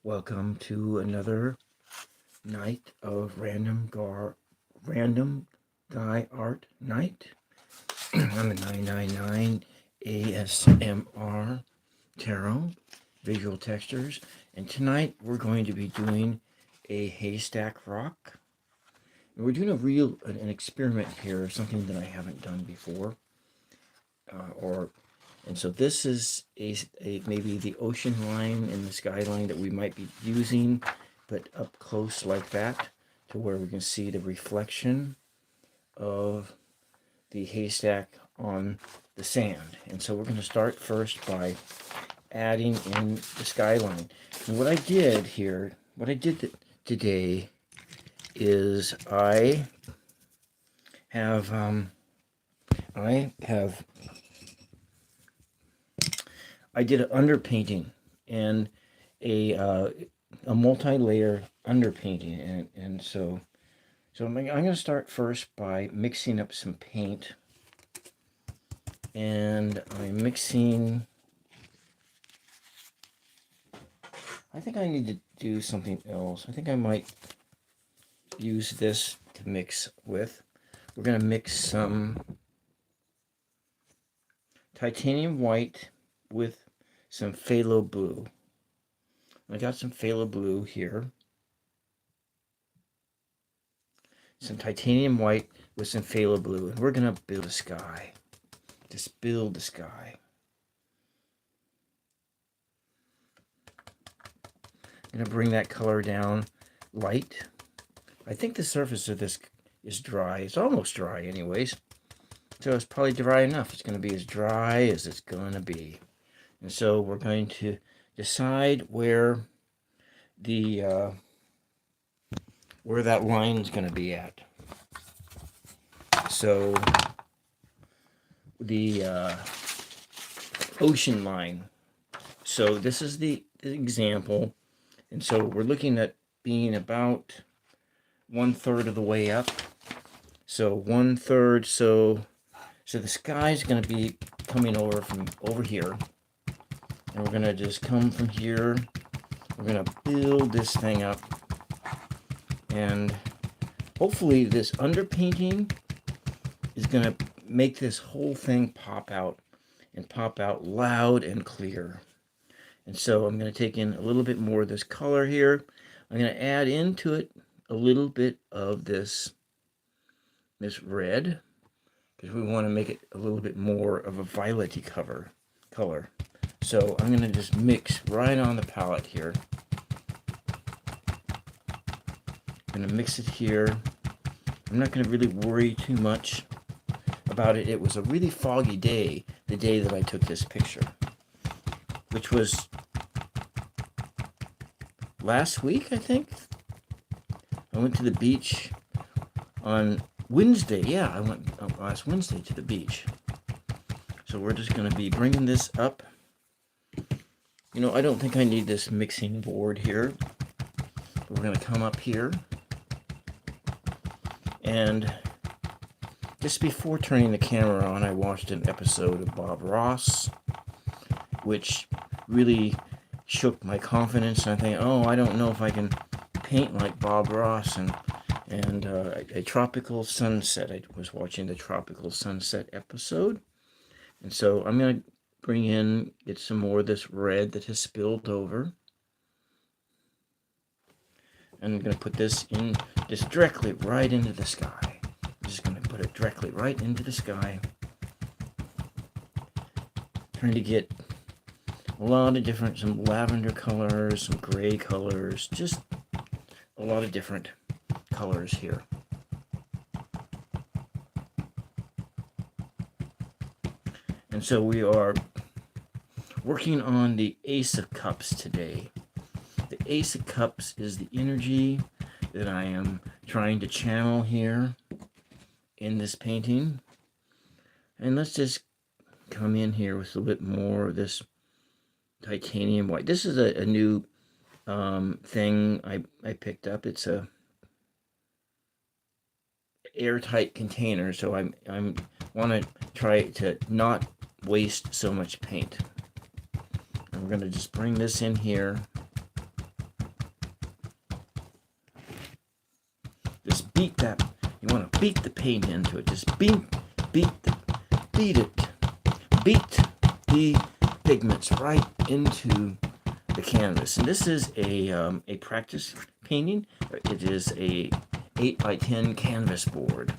Welcome to another night of random guy art night. I'm a 999 ASMR tarot visual textures, and tonight we're going to be doing a haystack rock. And we're doing an experiment here, something that I haven't done before, and so this is maybe the ocean line and the skyline that we might be using, but up close like that, to where we can see the reflection of the haystack on the sand. And so we're going to start first by adding in the skyline. And what I did today is I have I did an underpainting and a multi-layer underpainting, and so I'm going to start first by mixing up some paint, and I'm mixing. I think I need to do something else. I think I might use this to mix with. We're going to mix some titanium white with some phthalo blue. I got some phthalo blue here. Some titanium white with some phthalo blue. And we're going to build a sky. Just build the sky. I'm going to bring that color down light. I think the surface of this is dry. It's almost dry anyways. So it's probably dry enough. It's going to be as dry as it's going to be. And so we're going to decide where the where that line is going to be at. So the ocean line. So this is the example, and so we're looking at being about 1/3 of the way up. So 1/3. So the sky is going to be coming over from over here. And we're going to just come from here. We're going to build this thing up. And hopefully this underpainting is going to make this whole thing pop out. And pop out loud and clear. And so I'm going to take in a little bit more of this color here. I'm going to add into it a little bit of this red. Because we want to make it a little bit more of a violet-y color. So I'm going to just mix right on the palette here. I'm going to mix it here. I'm not going to really worry too much about it. It was a really foggy day, the day that I took this picture, which was last week, I think. I went to the beach on Wednesday. Yeah, I went last Wednesday to the beach. So we're just going to be bringing this up. You know, I don't think I need this mixing board here. But we're going to come up here. And just before turning the camera on, I watched an episode of Bob Ross, which really shook my confidence. And I think, oh, I don't know if I can paint like Bob Ross. And a tropical sunset. I was watching the tropical sunset episode. And so I'm going to get some more of this red that has spilled over. And I'm going to put this in just directly right into the sky. I'm just going to put it directly right into the sky. Trying to get a lot of different, some lavender colors, some gray colors, just a lot of different colors here. And so we are working on the Ace of Cups today. The Ace of Cups is the energy that I am trying to channel here in this painting. And let's just come in here with a little bit more of this titanium white. This is a new thing I picked up. It's a airtight container, so I want to try to not waste so much paint. And we're going to just bring this in here. beat that. You want to beat the paint into it. Just beat it. Beat the pigments right into the canvas. And this is a practice painting. It is a 8x10 canvas board.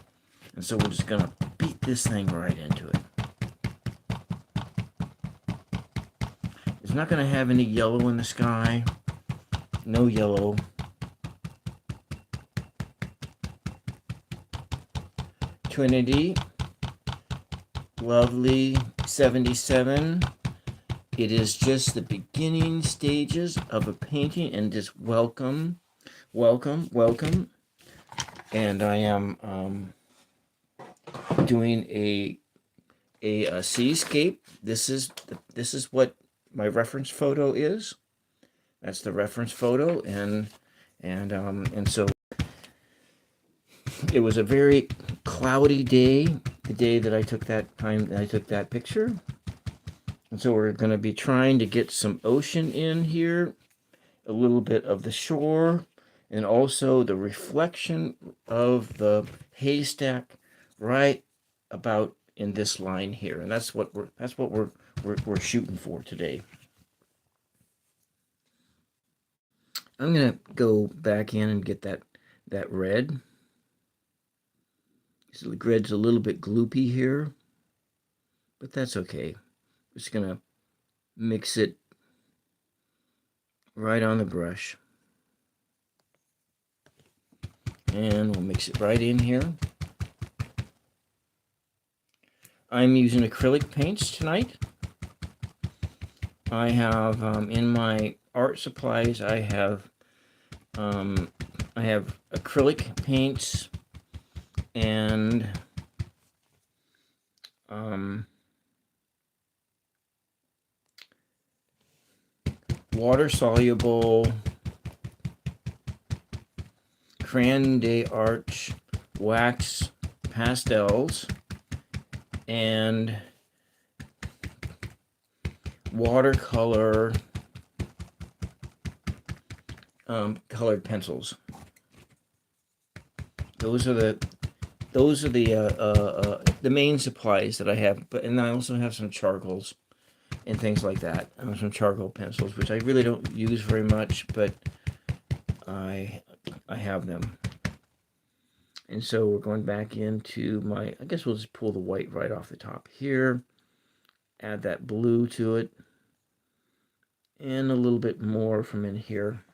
And so we're just going to beat this thing right into it. It's not going to have any yellow in the sky. No yellow. Trinity, lovely 77. It is just the beginning stages of a painting, and just welcome. And I am doing a seascape. This is what my reference photo is. That's the reference photo, and so it was a very cloudy day, the day that I took that picture. And so we're going to be trying to get some ocean in here, a little bit of the shore, and also the reflection of the haystack right about in this line here. And that's what we're shooting for today. I'm going to go back in and get that red. So the red's a little bit gloopy here, but that's okay. Just going to mix it right on the brush. And we'll mix it right in here. I'm using acrylic paints tonight. I have in my art supplies, I have acrylic paints and water-soluble Crayon de Arch wax pastels and watercolor colored pencils. Those are the main supplies that I have. And I also have some charcoals and things like that. Some charcoal pencils, which I really don't use very much, but I have them. And so we're going back into my, I guess we'll just pull the white right off the top here. Add that blue to it. And a little bit more from in here.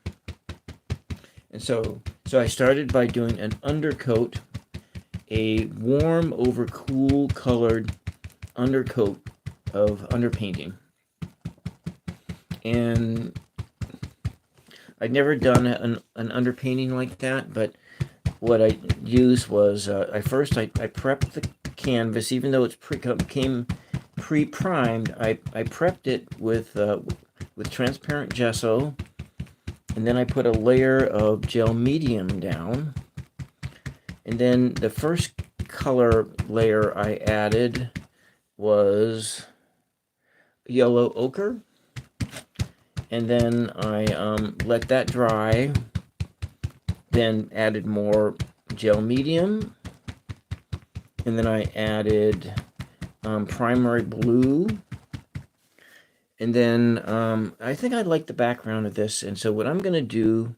And so I started by doing an undercoat, a warm over cool colored undercoat of underpainting. And I'd never done an underpainting like that, but what I used was, I prepped the canvas, even though it's pre-primed, I prepped it with transparent gesso, and then I put a layer of gel medium down, and then the first color layer I added was yellow ochre, and then I let that dry, then added more gel medium, and then I added primary blue, and then I think I like the background of this, and so what I'm going to do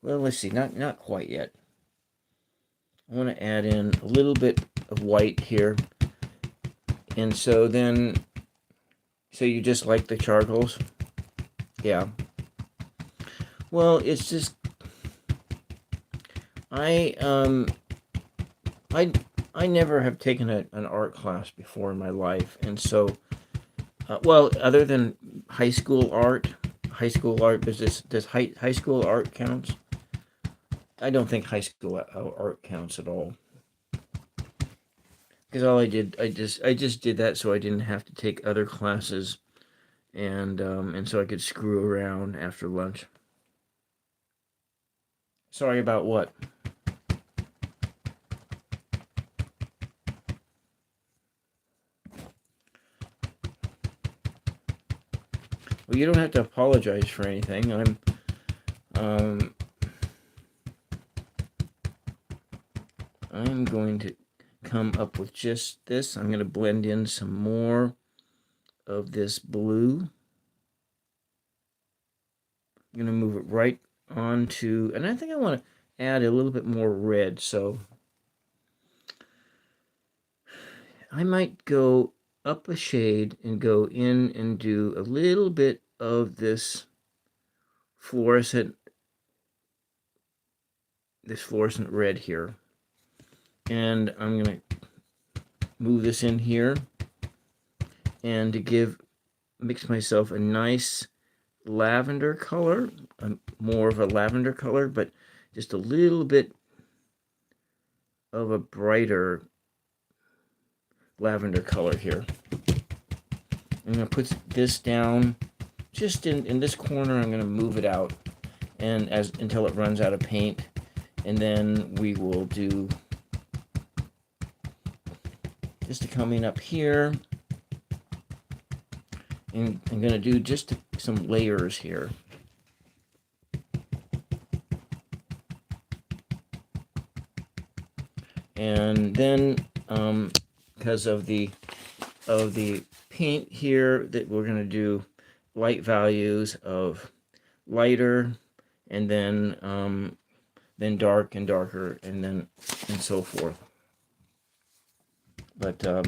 well, let's see, not quite yet. I want to add in a little bit of white here, and so you just like the charcoals? Yeah. Well, it's just I never have taken an art class before in my life, and so well, other than high school art, does high school art counts? I don't think high school art counts at all, because all I just did that so I didn't have to take other classes, and so I could screw around after lunch. Sorry about what? Well, you don't have to apologize for anything. I'm going to come up with just this. I'm going to blend in some more of this blue. I'm going to move it right onto, and I think I want to add a little bit more red, so I might go up a shade and go in and do a little bit of this fluorescent red here. And I'm going to move this in here and to mix myself a nice lavender color, more of a lavender color, but just a little bit of a brighter lavender color here. I'm going to put this down just in this corner. I'm going to move it out and until it runs out of paint, and then we will do just coming up here, and I'm going to do just some layers here. And then because of the paint here, that we're going to do light values of lighter, and then dark and darker, and so forth. But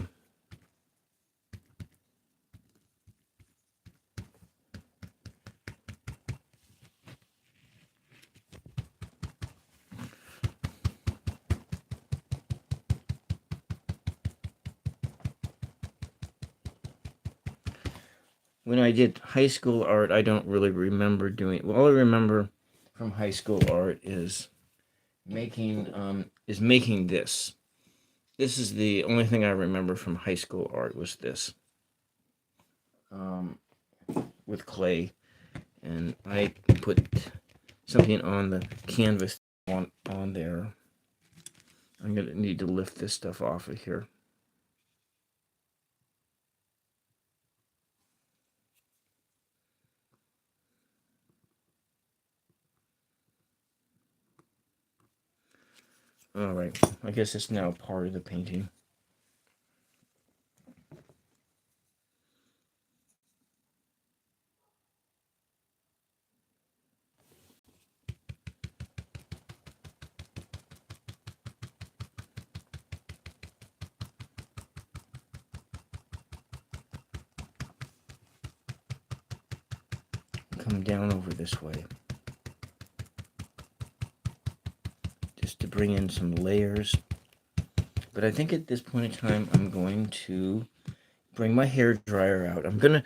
when I did high school art, I don't really remember doing it. Well, all I remember from high school art is making this. This is the only thing I remember from high school art, was this, with clay, and I put something on the canvas on there. I'm gonna need to lift this stuff off of here. All right, I guess it's now part of the painting. Come down over this way, just to bring in some layers. But I think at this point in time, I'm going to bring my hair dryer out. I'm gonna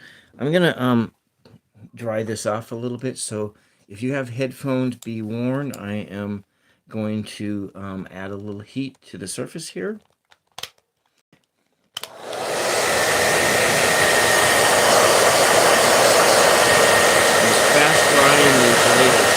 dry this off a little bit. So if you have headphones, be warned. I am going to add a little heat to the surface here. It's fast drying these layers.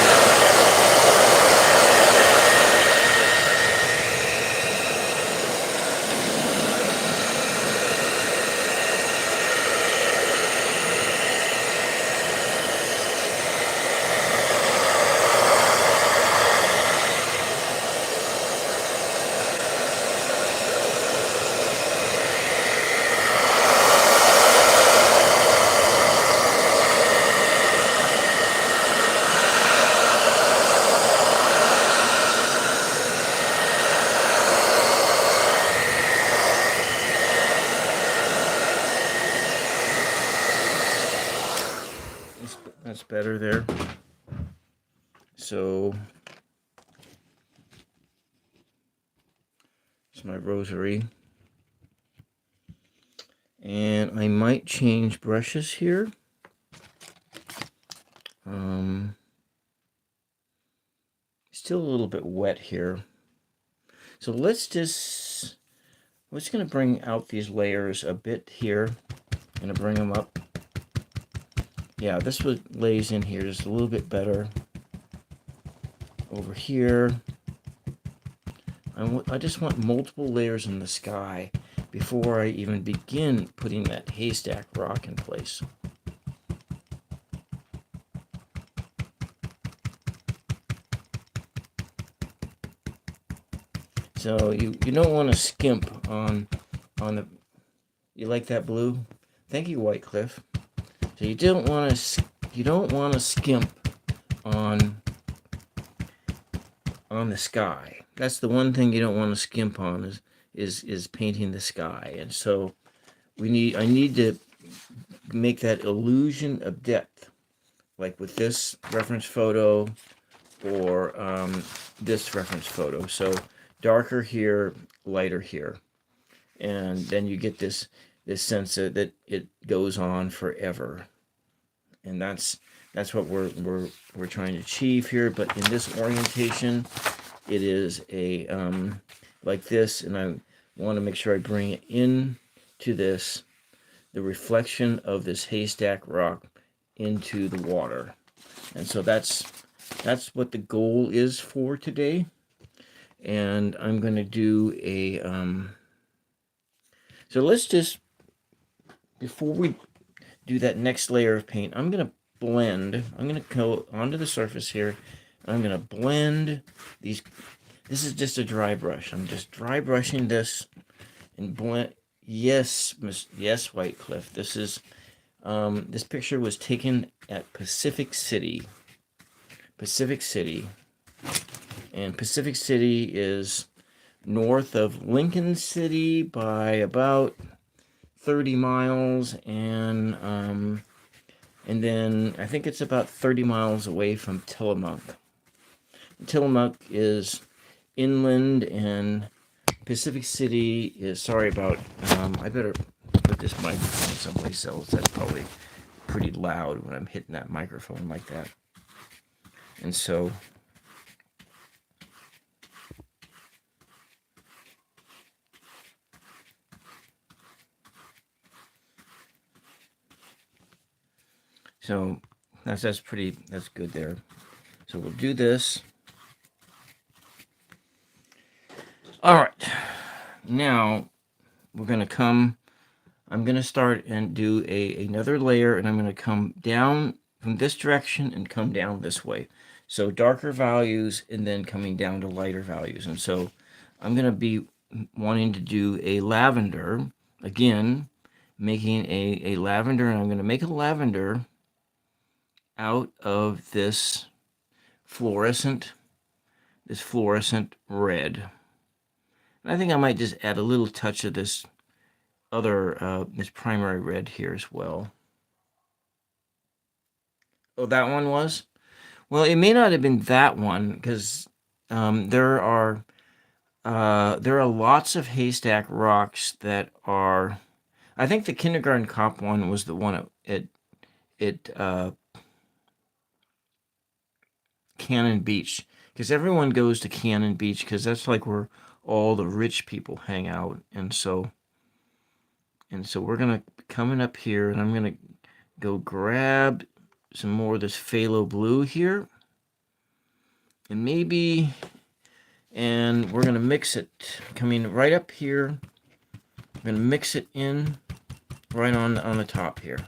That's better there. So it's my rosary. And I might change brushes here. Still a little bit wet here. So we're just going to bring out these layers a bit here. I'm going to bring them up. Yeah, this one lays in here just a little bit better. Over here. I just want multiple layers in the sky before I even begin putting that haystack rock in place. So you don't want to skimp on the. You like that blue? Thank you, White Cliff. So you don't want to skimp on the sky. That's the one thing you don't want to skimp on is painting the sky. And so I need to make that illusion of depth, like with this reference photo or this reference photo. So darker here, lighter here, and then you get this sense that it goes on forever, and that's what we're trying to achieve here. But in this orientation, it is a like this, and I want to make sure I bring it in to this, the reflection of this haystack rock into the water. And so that's what the goal is for today. And I'm going to do a so let's just, before we do that next layer of paint, I'm going to blend. I'm going to go onto the surface here. I'm going to blend these. This is just a dry brush. I'm just dry brushing this and blend. Yes, yes, White Cliff. This is this picture was taken at Pacific City. And Pacific City is north of Lincoln City by about 30 miles, and then I think it's about 30 miles away from Tillamook. Tillamook is inland, and Pacific City is, sorry about, I better put this microphone someplace else. That's probably pretty loud when I'm hitting that microphone like that. And so that's good there. So we'll do this. All right. Now we're going to come, I'm going to start and do another layer, and I'm going to come down from this direction and come down this way. So darker values and then coming down to lighter values. And so I'm going to be wanting to do a lavender, again, making a lavender, and I'm going to make a lavender out of this fluorescent red. And I think I might just add a little touch of this other, this primary red here as well. Oh, that one was? Well, it may not have been that one, because there are lots of haystack rocks that are. I think the kindergarten cop one was the one at Cannon Beach, because everyone goes to Cannon Beach because that's like where all the rich people hang out, and so we're gonna coming up here, and I'm gonna go grab some more of this phthalo blue here, and we're gonna mix it coming right up here. I'm gonna mix it in right on the top here.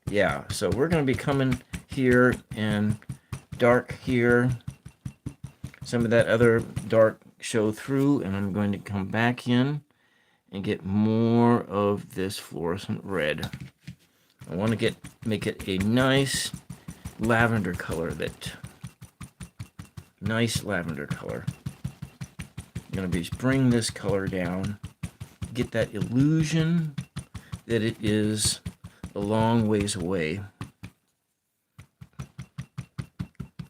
Yeah, so we're gonna be coming here and dark here. Some of that other dark show through, and I'm going to come back in and get more of this fluorescent red. I want to make it a nice lavender color. Nice lavender color. I'm going to bring this color down, get that illusion that it is a long ways away.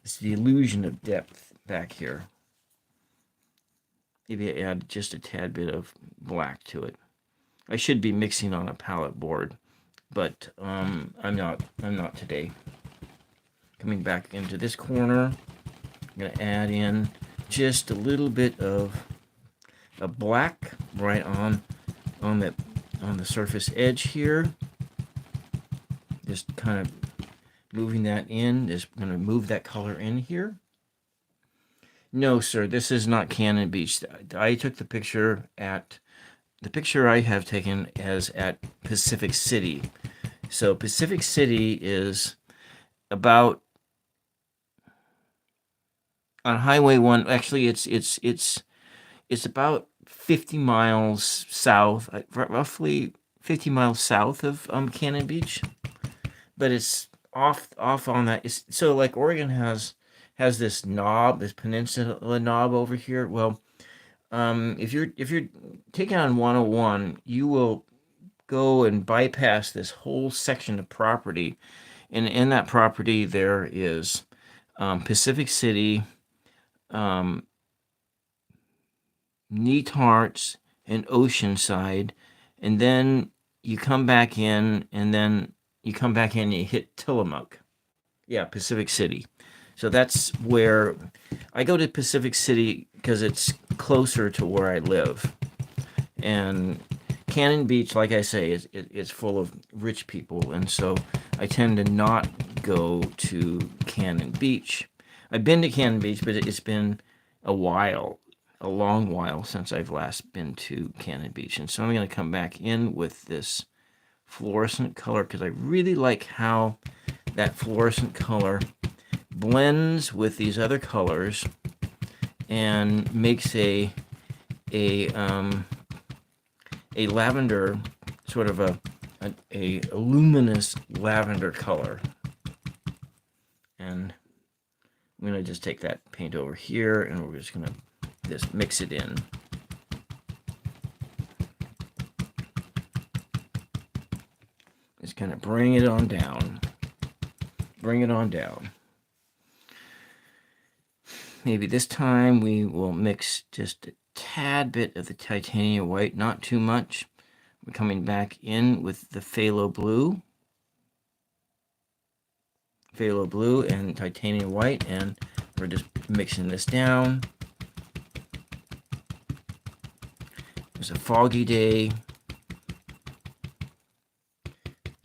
It's the illusion of depth back here. Maybe I add just a tad bit of black to it. I should be mixing on a palette board, but I'm not today. Coming back into this corner, I'm going to add in just a little bit of a black right on the surface edge here. Just kind of moving that in. Just going to move that color in here. No, sir, this is not Cannon Beach. I took the picture I have taken as at Pacific City. So Pacific City is about on Highway 1. Actually, it's about 50 miles south, roughly 50 miles south of Cannon Beach, but it's off on that. So like Oregon has this knob, this peninsula knob over here. Well, if you're taking on 101, you will go and bypass this whole section of property, and in that property there is Pacific City, um, Neatarts, and Oceanside, and then you come back in, and then you come back in and you hit Tillamook. Yeah, Pacific City. So that's where I go to Pacific City because it's closer to where I live. And Cannon Beach, like I say, it's full of rich people, and so I tend to not go to Cannon Beach. I've been to Cannon Beach, but it's been a while, a long while since I've last been to Cannon Beach. And so I'm going to come back in with this fluorescent color because I really like how that fluorescent color blends with these other colors and makes a lavender, sort of a luminous lavender color. And I'm going to just take that paint over here, and we're just going to just mix it in. Just kind of bring it on down. Bring it on down. Maybe this time we will mix just a tad bit of the titanium white, not too much. We're coming back in with the phthalo blue and titanium white, and we're just mixing this down. It's a foggy day.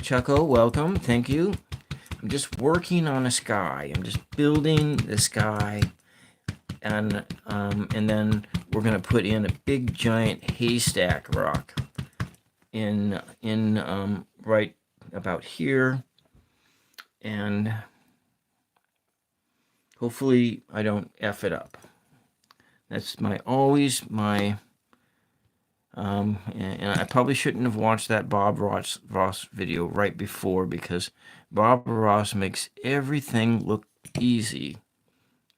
Chucko, welcome. Thank you. I'm just working on a sky. I'm just building the sky, and then we're gonna put in a big giant haystack rock in right about here, and hopefully I don't F it up. That's always my and I probably shouldn't have watched that Bob Ross video right before, because Bob Ross makes everything look easy.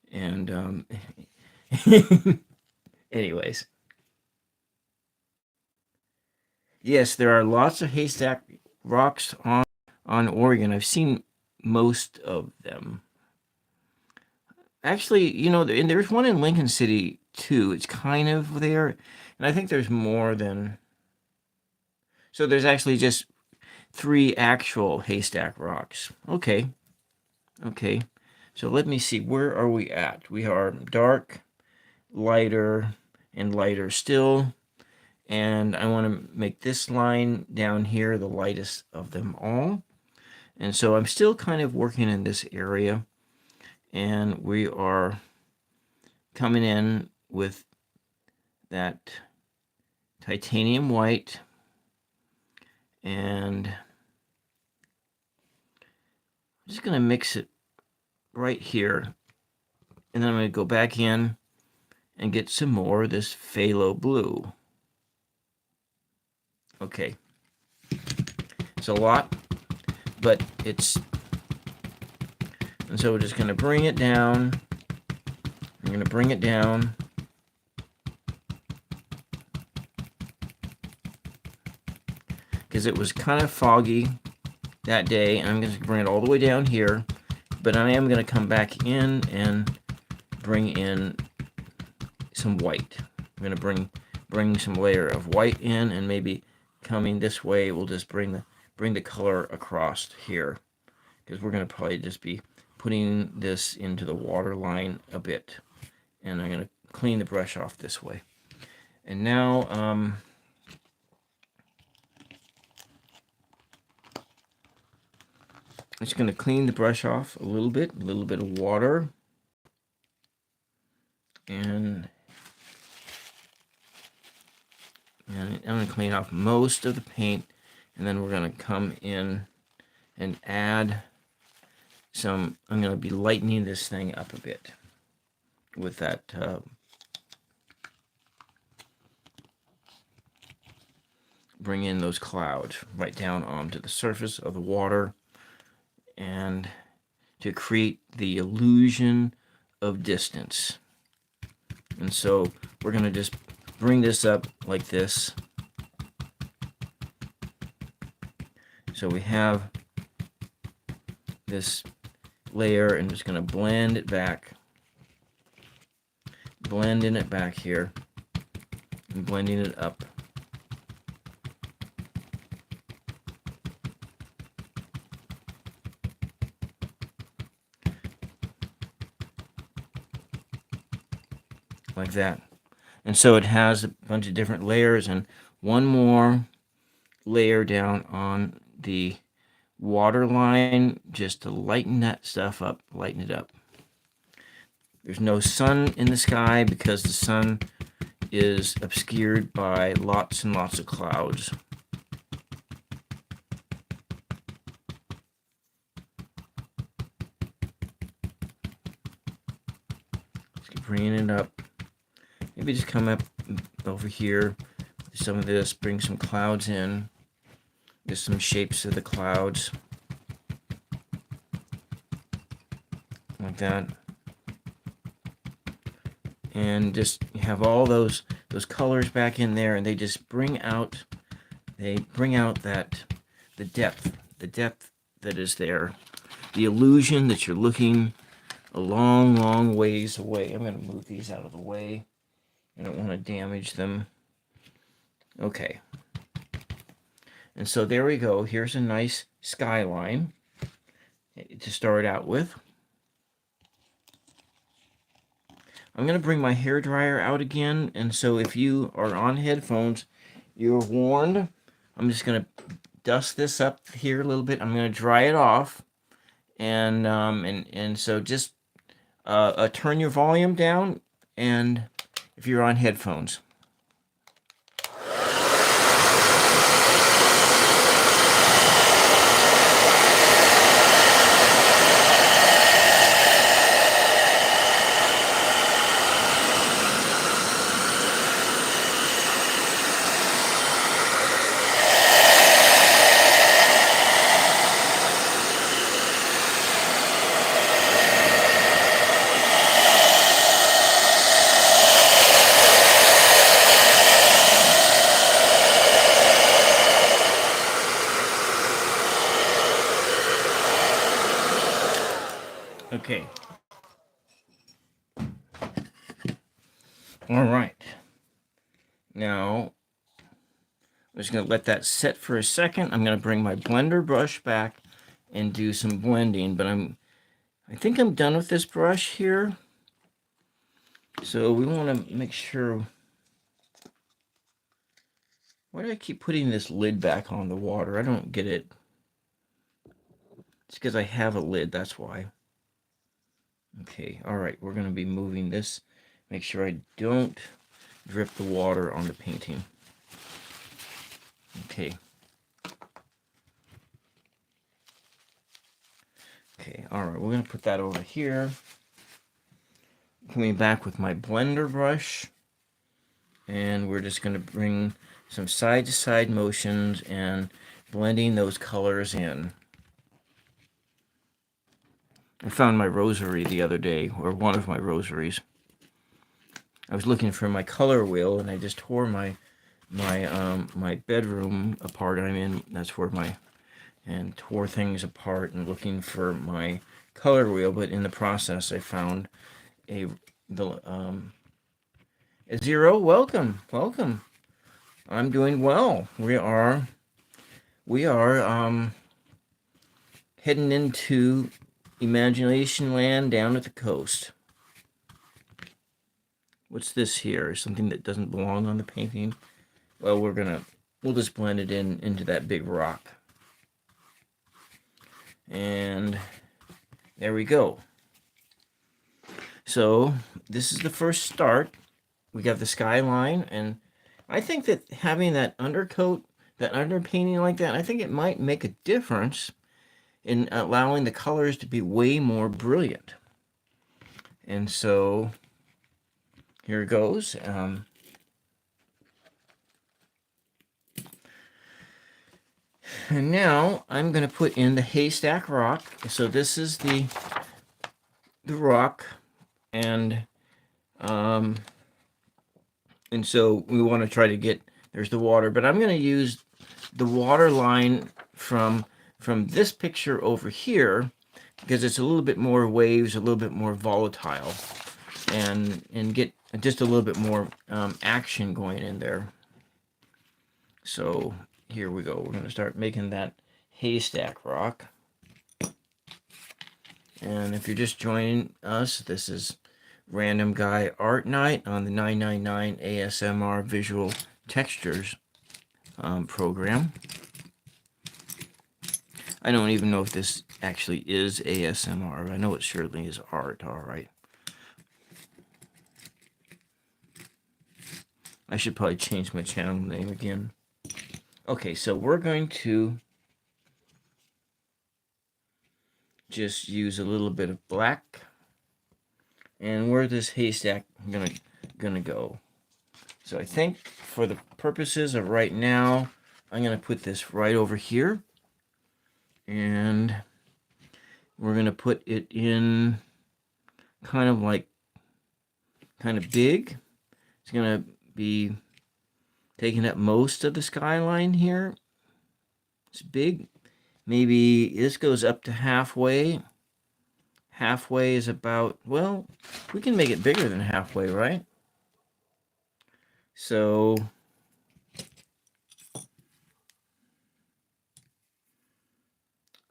And anyways, yes, there are lots of haystack rocks on Oregon. I've seen most of them. Actually, and there's one in Lincoln City too. It's kind of there, and I think there's more than. So there's actually just 3 actual haystack rocks. Okay. So let me see. Where are we at? We are dark, lighter, and lighter still. And I want to make this line down here the lightest of them all. And so I'm still kind of working in this area. And we are coming in with that titanium white, and I'm just going to mix it right here, and then I'm going to go back in and get some more of this phthalo blue. Okay, it's a lot, but and so we're just going to bring it down. I'm going to bring it down. Because it was kind of foggy that day, and I'm going to bring it all the way down here. But I am going to come back in and bring in some white. I'm going to bring some layer of white in, and maybe coming this way, we'll just bring the color across here, because we're going to probably just be putting this into the water line a bit. And I'm going to clean the brush off this way. And now I'm just going to clean the brush off a little bit of water, and I'm going to clean off most of the paint, and then we're going to come in and add some. I'm going to be lightening this thing up a bit with that bring in those clouds right down onto the surface of the water, and to create the illusion of distance. And so we're going to just bring this up like this. So we have this layer, and just going to blend it back, blending it back here, and blending it up. Like that. And so it has a bunch of different layers, and one more layer down on the water line just to lighten that stuff up, lighten it up. There's no sun in the sky because the sun is obscured by lots and lots of clouds. Just keep bringing it up. Maybe just come up over here, some of this, bring some clouds in, just some shapes of the clouds, like that, and just have all those colors back in there, and they just bring out that the depth that is there, the illusion that you're looking a long ways away. I'm going to move these out of the way. I don't want to damage them. Okay. And so there we go. Here's a nice skyline to start out with. I'm going to bring my hairdryer out again. And so if you are on headphones, you're warned. I'm just going to dust this up here a little bit. I'm going to dry it off. And so just turn your volume down, and if you're on headphones. Okay. All right. Now, I'm just going to let that set for a second. I'm going to bring my blender brush back and do some blending, but I think I'm done with this brush here. So we want to make sure. Why do I keep putting this lid back on the water? I don't get it. It's because I have a lid, that's why. Okay, all right, we're going to be moving this. Make sure I don't drip the water on the painting. Okay. Okay, all right, we're going to put that over here. Coming back with my blender brush. And we're just going to bring some side-to-side motions and blending those colors in. I found my rosary the other day, or one of my rosaries. I was looking for my color wheel, and I just tore my bedroom apart. I'm in, that's where and tore things apart and looking for my color wheel. But in the process, I found a Zero. Welcome. I'm doing well. We are heading into Imagination Land down at the coast. What's this here? Something that doesn't belong on the painting? Well, we'll just blend it into that big rock. And there we go. So this is the first start. We got the skyline, and I think that having that undercoat, that underpainting like that, I think it might make a difference in allowing the colors to be way more brilliant. And so here it goes. And now I'm going to put in the haystack rock. So this is the rock, and so we want to try to get, there's the water, but I'm going to use the water line from this picture over here because it's a little bit more waves, a little bit more volatile, and get just a little bit more action going in there. So here we go. We're going to start making that haystack rock. And if you're just joining us, this is Random Guy Art Night on the 999 ASMR Visual Textures program. I don't even know if this actually is ASMR. I know it certainly is art, all right. I should probably change my channel name again. Okay, so we're going to just use a little bit of black. And where this haystack gonna go? So I think for the purposes of right now, I'm gonna put this right over here, and we're gonna put it in kind of big. It's gonna be taking up most of the skyline here. It's big. Maybe this goes up to halfway. Halfway is about, well, we can make it bigger than halfway, right? So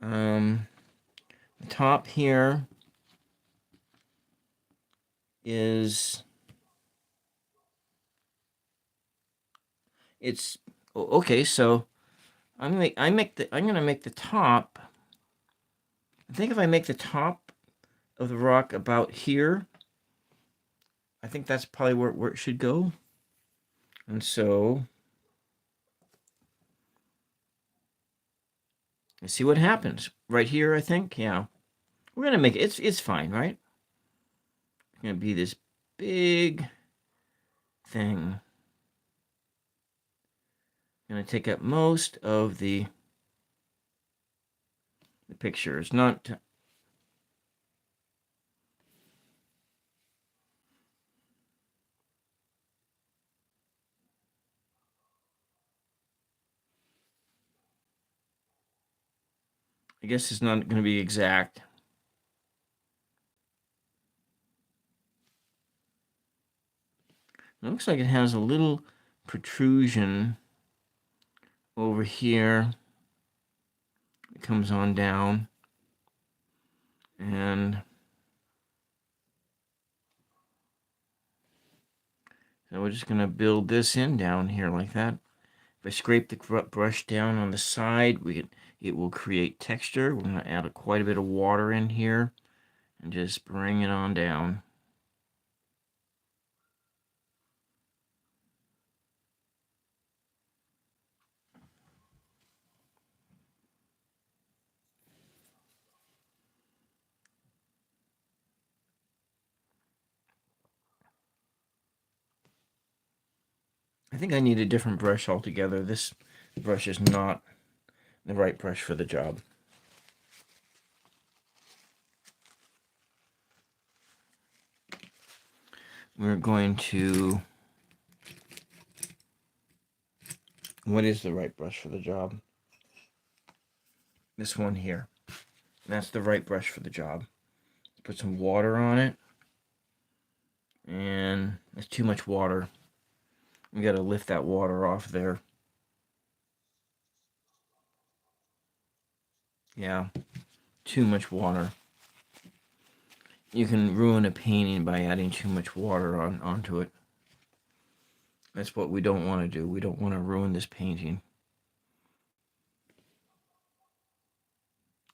the top here is, it's okay. So I'm gonna make the top. I think if I make the top of the rock about here, I think that's probably where it should go. And so let's see what happens right here. I think, yeah, we're gonna make it. It's fine, right? It's gonna be this big thing. Gonna take up most of the picture. It's not. I guess it's not going to be exact. It looks like it has a little protrusion over here. It comes on down. And so we're just going to build this in down here like that. If I scrape the brush down on the side, it will create texture. We're going to add quite a bit of water in here and just bring it on down. I think I need a different brush altogether. This brush is not the right brush for the job. We're going to, what is the right brush for the job? This one here. That's the right brush for the job. Put some water on it. And that's too much water. We got to lift that water off there. Yeah, too much water. You can ruin a painting by adding too much water onto it. That's what we don't want to do. We don't want to ruin this painting.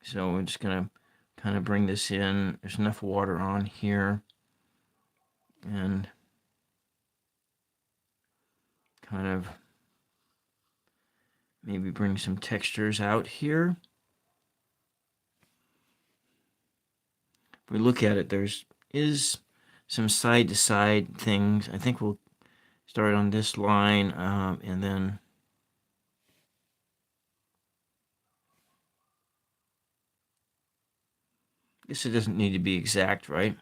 So we're just going to kind of bring this in. There's enough water on here. And kind of maybe bring some textures out here. If we look at it, there's some side-to-side things. I think we'll start on this line, and then I guess it doesn't need to be exact, right?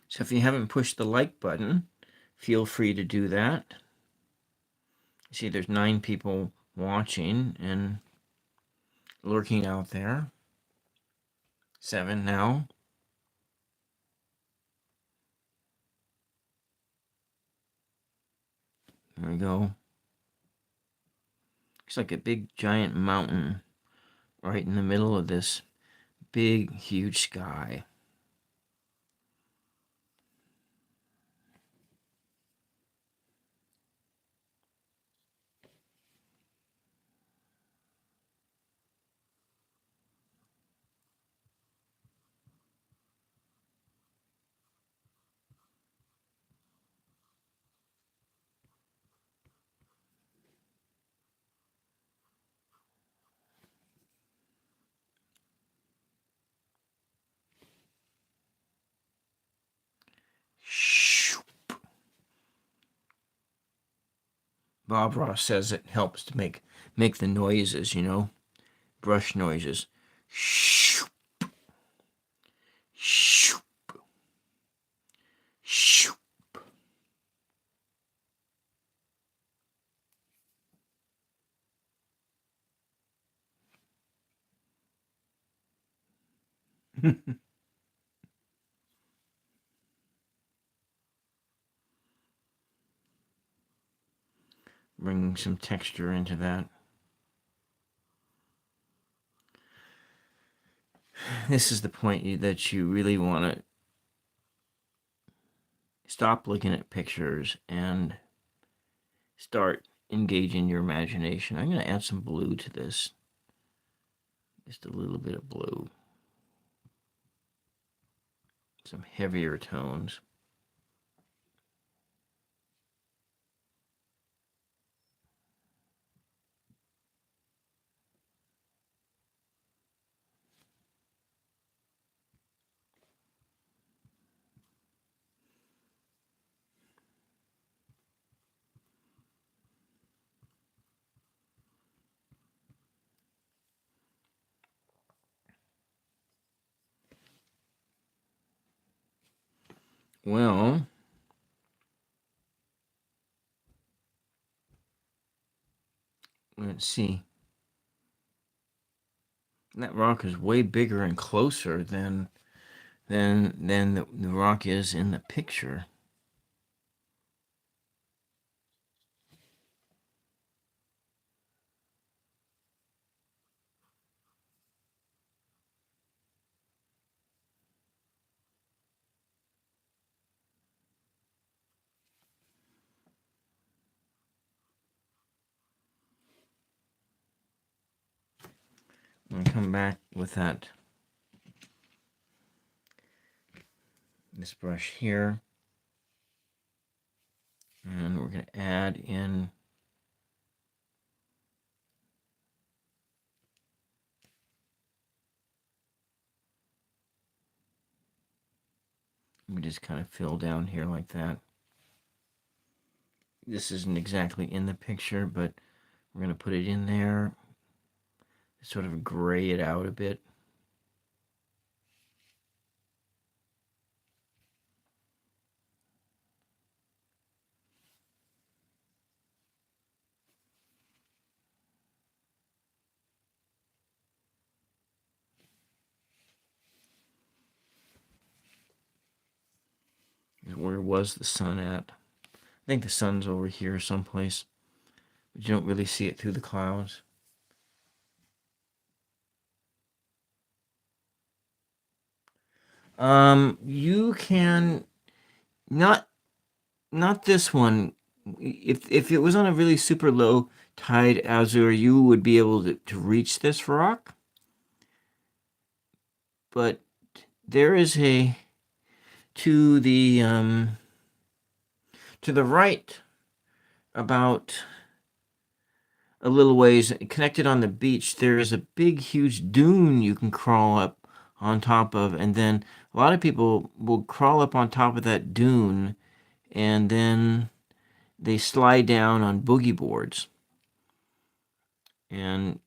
So if you haven't pushed the like button, feel free to do that. See, there's 9 people watching and lurking out there. 7 now. There we go. Looks like a big giant mountain right in the middle of this big, huge sky. Bob Ross says it helps to make the noises, brush noises. Shoop, shoop, shoop. Bring some texture into that. This is the point that you really want to stop looking at pictures and start engaging your imagination. I'm going to add some blue to this. Just a little bit of blue. Some heavier tones. Well, let's see. That rock is way bigger and closer than the rock is in the picture. I'm going to come back with this brush here. And we're going to add in we just kind of fill down here like that. This isn't exactly in the picture, but we're going to put it in there, sort of gray it out a bit. Where was the sun at? I think the sun's over here someplace, but you don't really see it through the clouds. You can not this one. If it was on a really super low tide azure, you would be able to reach this rock. But there is a to the right, about a little ways, connected on the beach, there is a big, huge dune you can crawl up on top of, and then a lot of people will crawl up on top of that dune, and then they slide down on boogie boards, and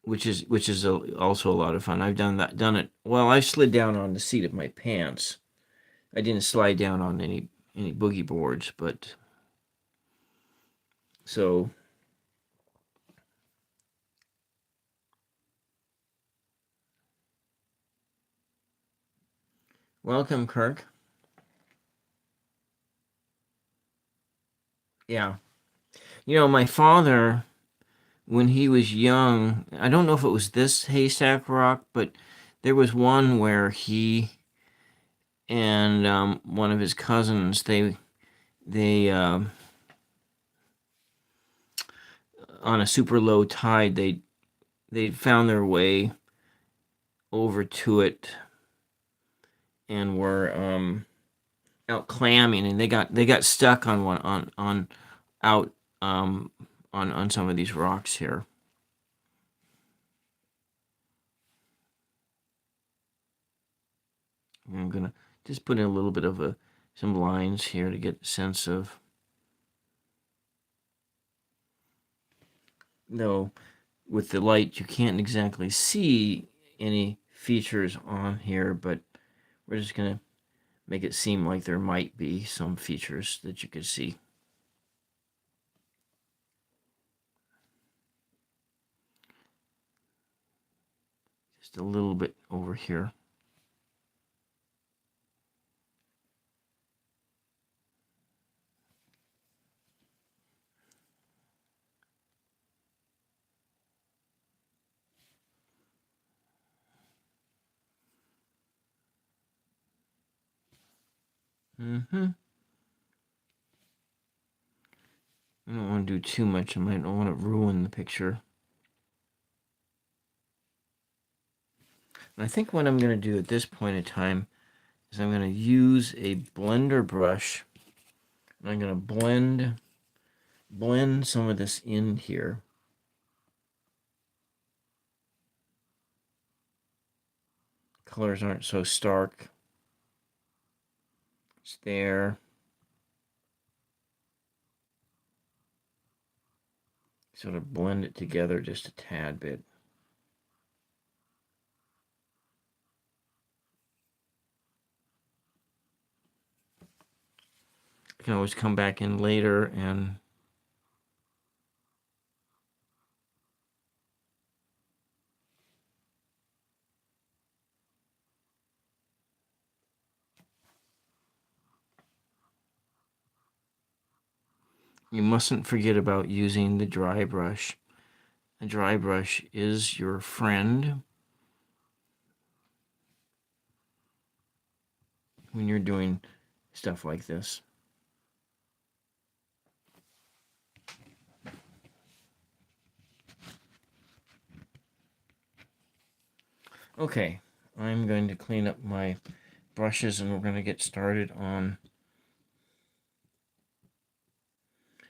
which is also a lot of fun. I've done it. Well, I slid down on the seat of my pants. I didn't slide down on any boogie boards, but so. Welcome, Kirk. Yeah. You know, my father, when he was young, I don't know if it was this Haystack rock, but there was one where he and one of his cousins, they on a super low tide, they found their way over to it and were out clamming, and they got stuck on one on out on some of these rocks here. I'm gonna just put in a little bit of some lines here to get a sense of. No, with the light you can't exactly see any features on here, but we're just gonna make it seem like there might be some features that you could see. Just a little bit over here. I don't want to do too much. I might not want to ruin the picture. And I think what I'm going to do at this point in time is I'm going to use a blender brush, and I'm going to blend some of this in here. Colors aren't so stark. It's there. Sort of blend it together just a tad bit. I can always come back in later and you mustn't forget about using the dry brush. A dry brush is your friend when you're doing stuff like this. Okay, I'm going to clean up my brushes and we're going to get started on.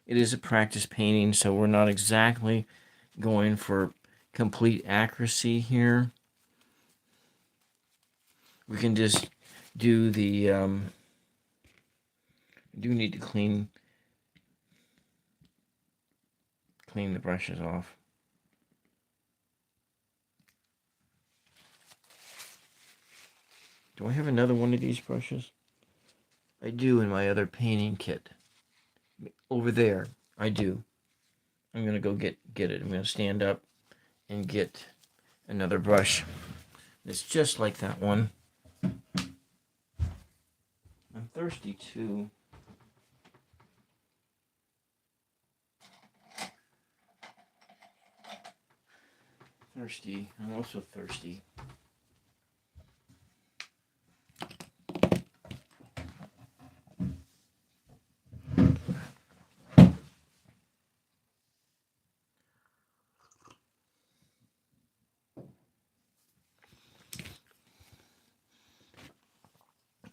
It is a practice painting, so we're not exactly going for complete accuracy here. We can just do the do need to clean the brushes off. Do I have another one of these brushes? I do in my other painting kit. Over there, I do. I'm gonna go get it. I'm gonna stand up and get another brush. It's just like that one. I'm thirsty too. I'm also thirsty.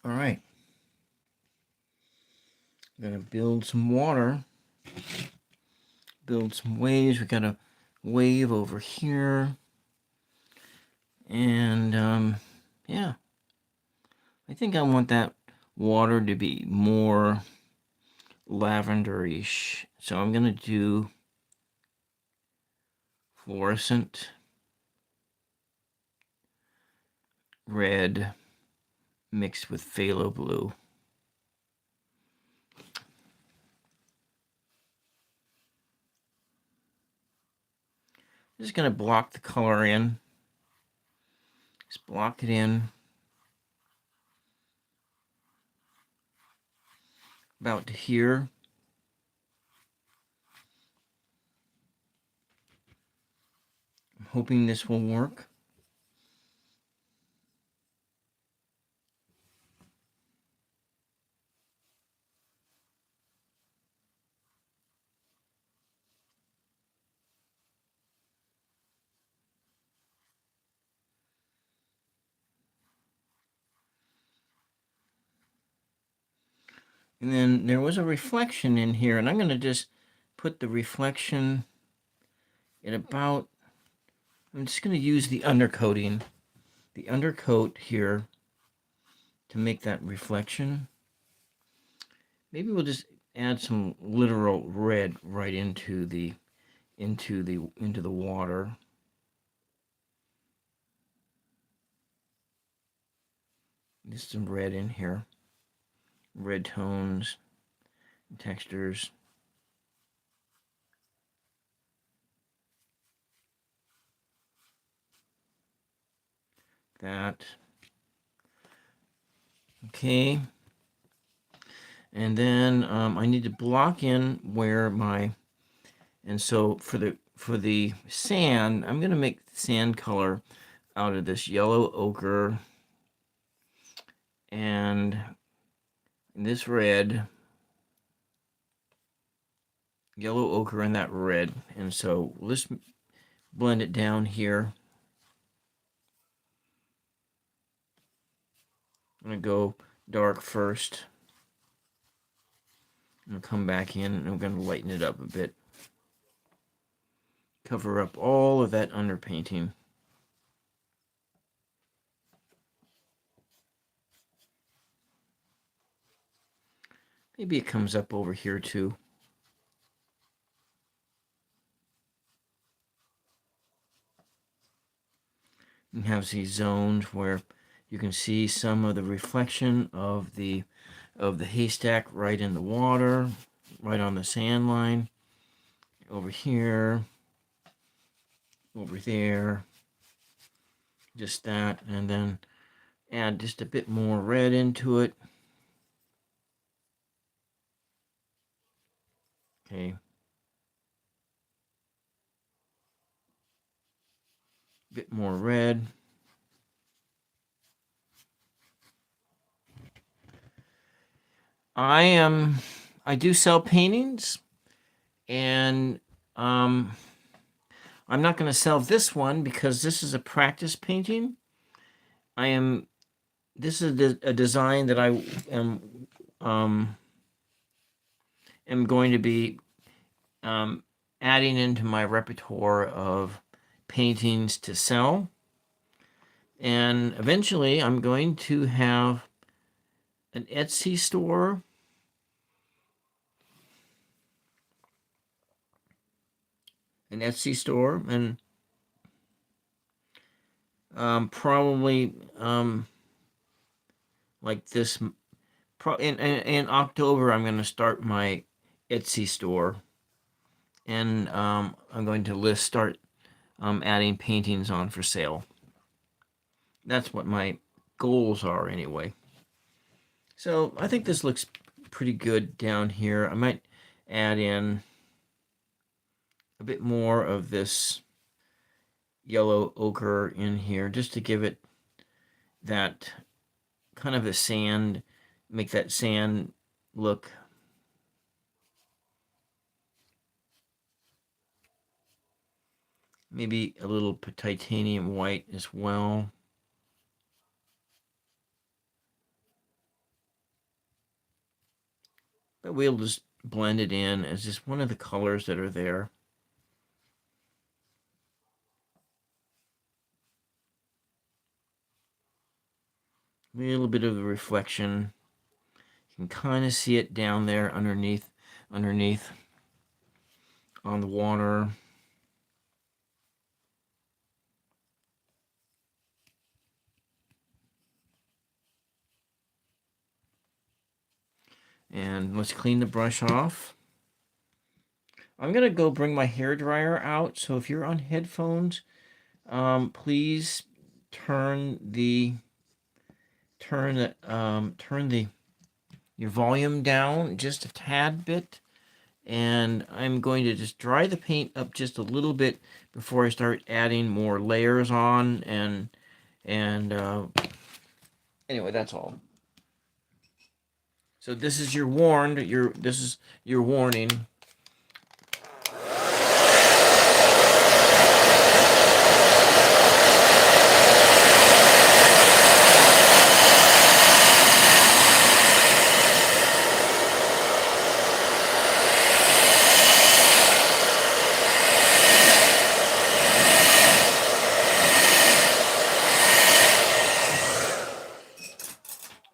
All right. I'm going to build some water. Build some waves. We got a wave over here. And, yeah. I think I want that water to be more lavenderish. So I'm going to do fluorescent red mixed with phthalo blue. I'm just going to block the color in. Just block it in. About to here. I'm hoping this will work. And then there was a reflection in here, and I'm going to just put the reflection at about, I'm just going to use the undercoating, the undercoat here to make that reflection. Maybe we'll just add some literal red right into the water. Just some red in here. Red tones, textures. That. Okay. And then I need to block in where my, and so for the sand, I'm going to make the sand color out of this yellow ochre and this red, yellow ochre and that red. And so let's blend it down here. I'm going to go dark first. I'm going to come back in and I'm going to lighten it up a bit. Cover up all of that underpainting. Maybe it comes up over here too. And have these zones where you can see some of the reflection of the haystack right in the water, right on the sand line, over here, over there, just that, and then add just a bit more red into it. Okay. Bit more red. I do sell paintings, and I'm not going to sell this one because this is a practice painting. This is a design that I am going to be adding into my repertoire of paintings to sell. And eventually I'm going to have an Etsy store. And probably like this. In October, I'm going to start my Etsy store, and I'm going to start adding paintings on for sale. That's what my goals are anyway. So I think this looks pretty good down here. I might add in a bit more of this yellow ochre in here just to give it that kind of a sand, make that sand look. Maybe a little titanium white as well. but we'll just blend it in as just one of the colors that are there. A little bit of the reflection. You can kind of see it down there underneath on the water. And let's clean the brush off. I'm gonna go bring my hair dryer out. So if you're on headphones, please turn your volume down just a tad bit. And I'm going to just dry the paint up just a little bit before I start adding more layers on. And anyway, that's all. So this is your warning.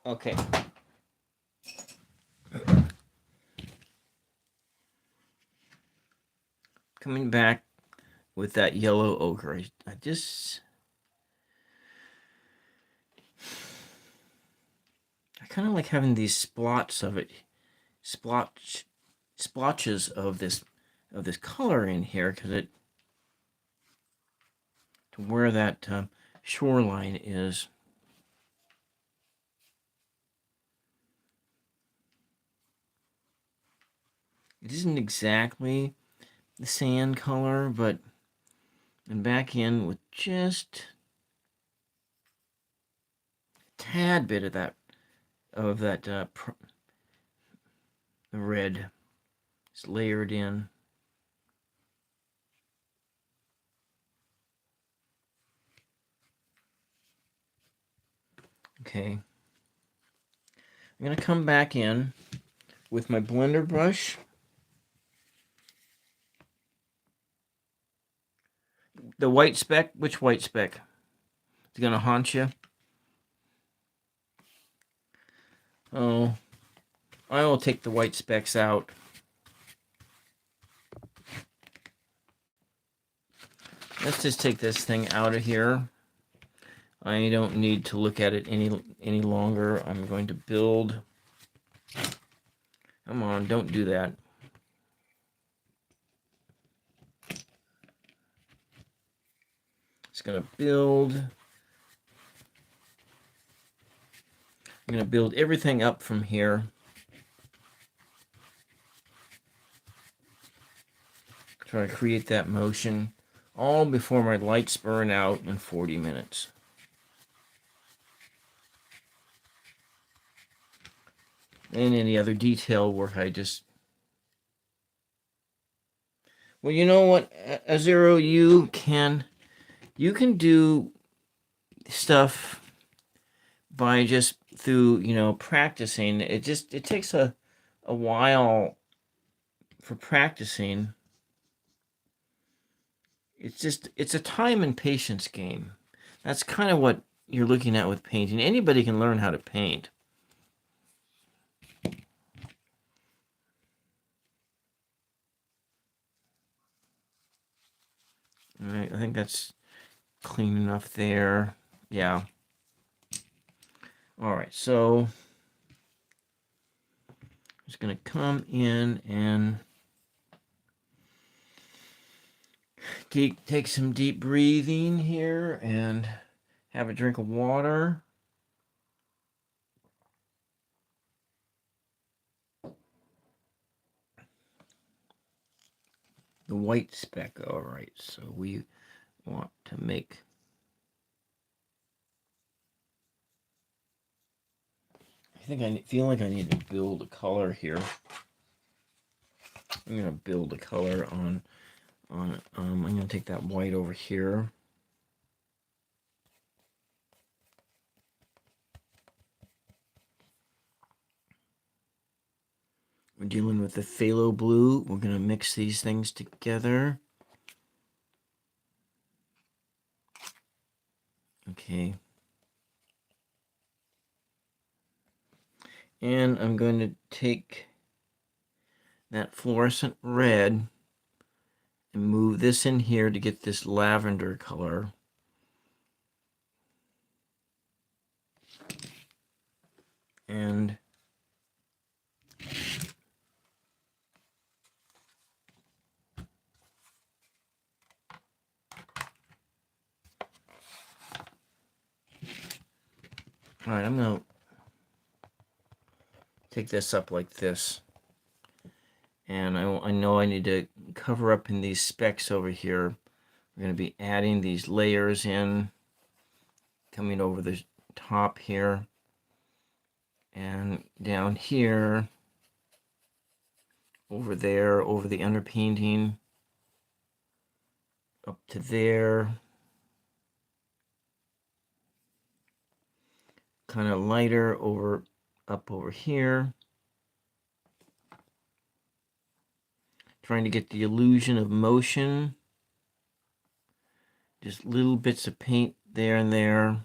Okay. Coming back with that yellow ochre. I kind of like having these splotches of this color in here, because it to where that shoreline is. It isn't exactly the sand color, but and back in with just a tad bit of that red. It's layered in. Okay. I'm going to come back in with my blender brush. The white speck, which white speck? It's going to haunt you. Oh, I will take the white specks out. Let's just take this thing out of here. I don't need to look at it any longer. I'm going to build. Come on, don't do that. It's going to build. I'm going to build everything up from here. Try to create that motion, all before my lights burn out in 40 minutes. And any other detail work I just... Well, you know what, Azero, you can do stuff by just through, practicing. It takes a while for practicing. It's a time and patience game. That's kind of what you're looking at with painting. Anybody can learn how to paint. All right, I think that's clean enough there. Yeah. All right, so I'm just going to come in and take some deep breathing here and have a drink of water. The white speck, all right, so we want to make... I feel like I need to build a color here. I'm going to build a color on I'm going to take that white over here. We're dealing with the phthalo blue. We're going to mix these things together. Okay. And I'm going to take that fluorescent red and move this in here to get this lavender color. And all right, I'm going to take this up like this. And I know I need to cover up in these specks over here. We're going to be adding these layers in, coming over the top here, and down here, over there, over the underpainting, up to there, kind of lighter over, up over here. Trying to get the illusion of motion. Just little bits of paint there and there.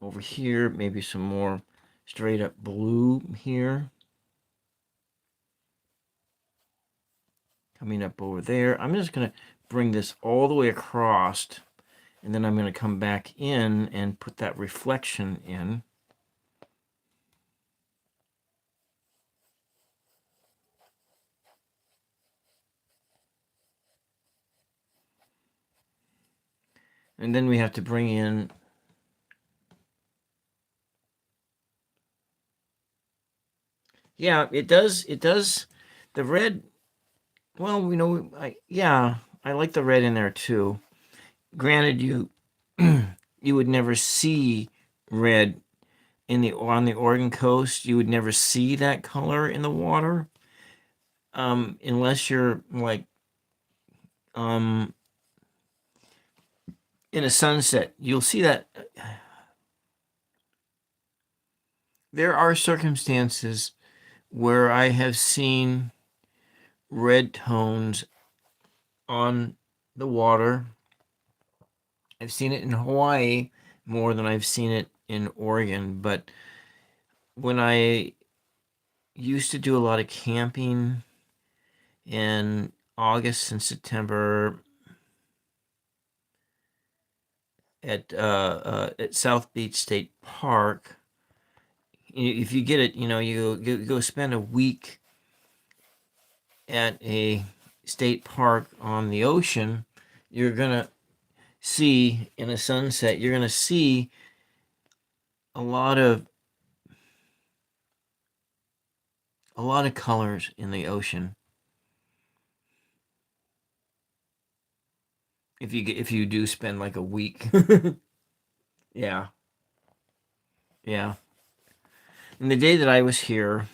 Over here, maybe some more straight up blue here. Coming up over there. I'm just going to bring this all the way across, and then I'm going to come back in and put that reflection in. And then we have to bring in it does the red. Well, you know, I like the red in there too. Granted, you you would never see red on the Oregon coast. You would never see that color in the water, unless you're like in a sunset. You'll see that. There are circumstances where I have seen red tones on the water. I've seen it in Hawaii more than I've seen it in Oregon, but when I used to do a lot of camping in August and September at South Beach State Park, if you get it, you know, you go spend a week at a state park on the ocean, you're gonna see in a sunset, you're gonna see a lot of colors in the ocean. If you do spend like a week. Yeah. Yeah. And the day that I was here,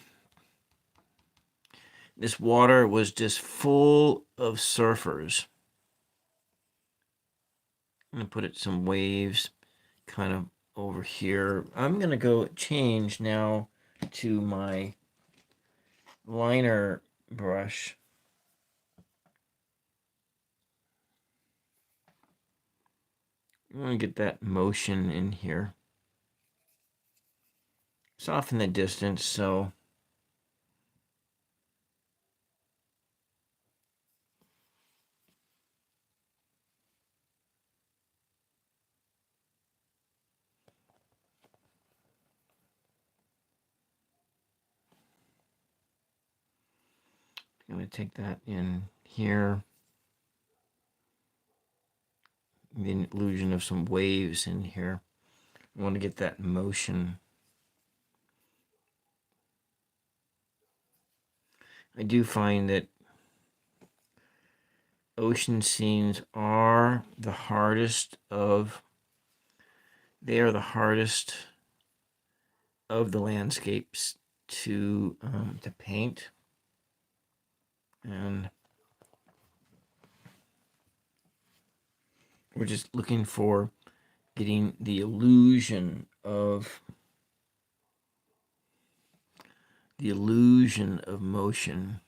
this water was just full of surfers. I'm gonna put some waves kind of over here. I'm gonna go change now to my liner brush. I want to get that motion in here. It's off in the distance, so I'm going to take that in here. The illusion of some waves in here. I want to get that motion. I do find that ocean scenes are the hardest of the landscapes to paint. And we're just looking for getting the illusion of the illusion of motion.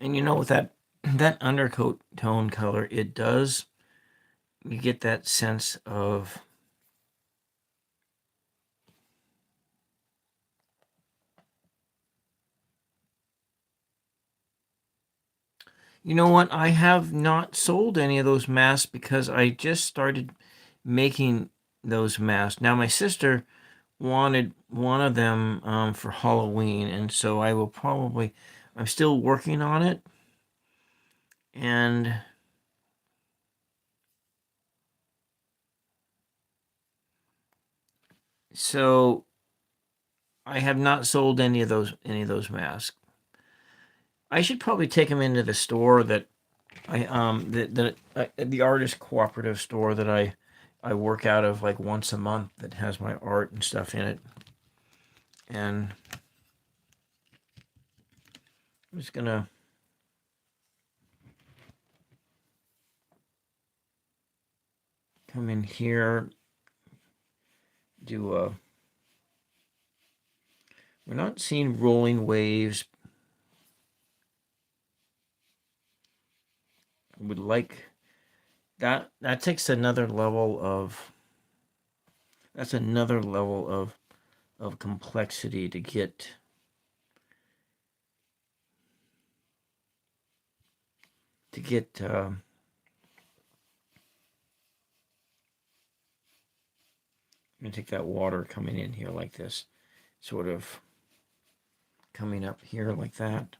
And you know, with that undercoat tone color, it does, you get that sense of you know what? I have not sold any of those masks because I just started making those masks. Now, my sister wanted one of them for Halloween, and so I will probably, I'm still working on it. And so I have not sold any of those masks. I should probably take them into the store that the artist cooperative store that I work out of like once a month that has my art and stuff in it. And I'm just gonna come in here, do a, we're not seeing rolling waves. I would like that takes another level of, that's another level of complexity to get I'm gonna take that water coming in here like this, sort of coming up here like that.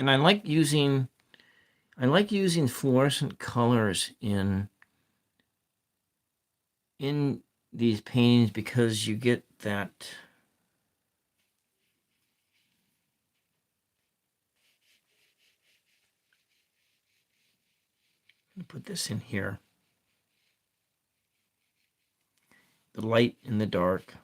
And I like using fluorescent colors in these paintings because you get that put this in here. The light and the dark.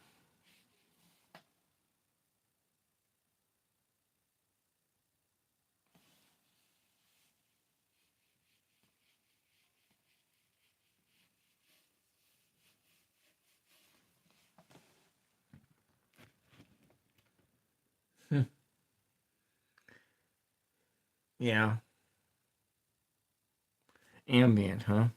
Yeah. Ambient, huh?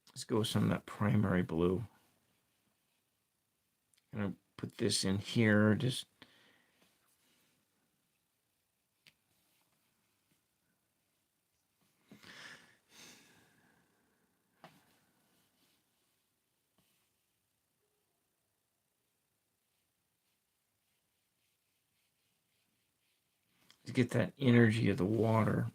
Let's go with some of that primary blue. I'm gonna put this in here, just to get that energy of the water.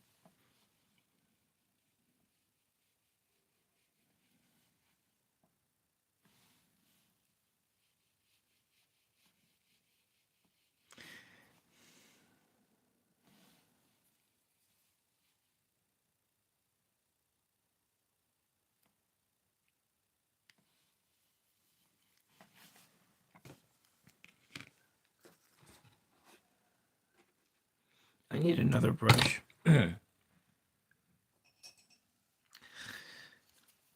I need another brush. I'm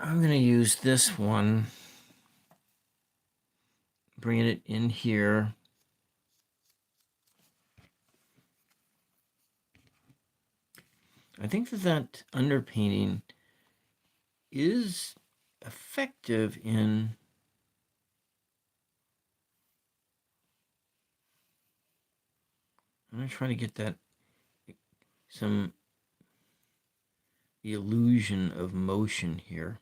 going to use this one, bringing it in here. I think that underpainting is effective in I'm going to try to get that the illusion of motion here.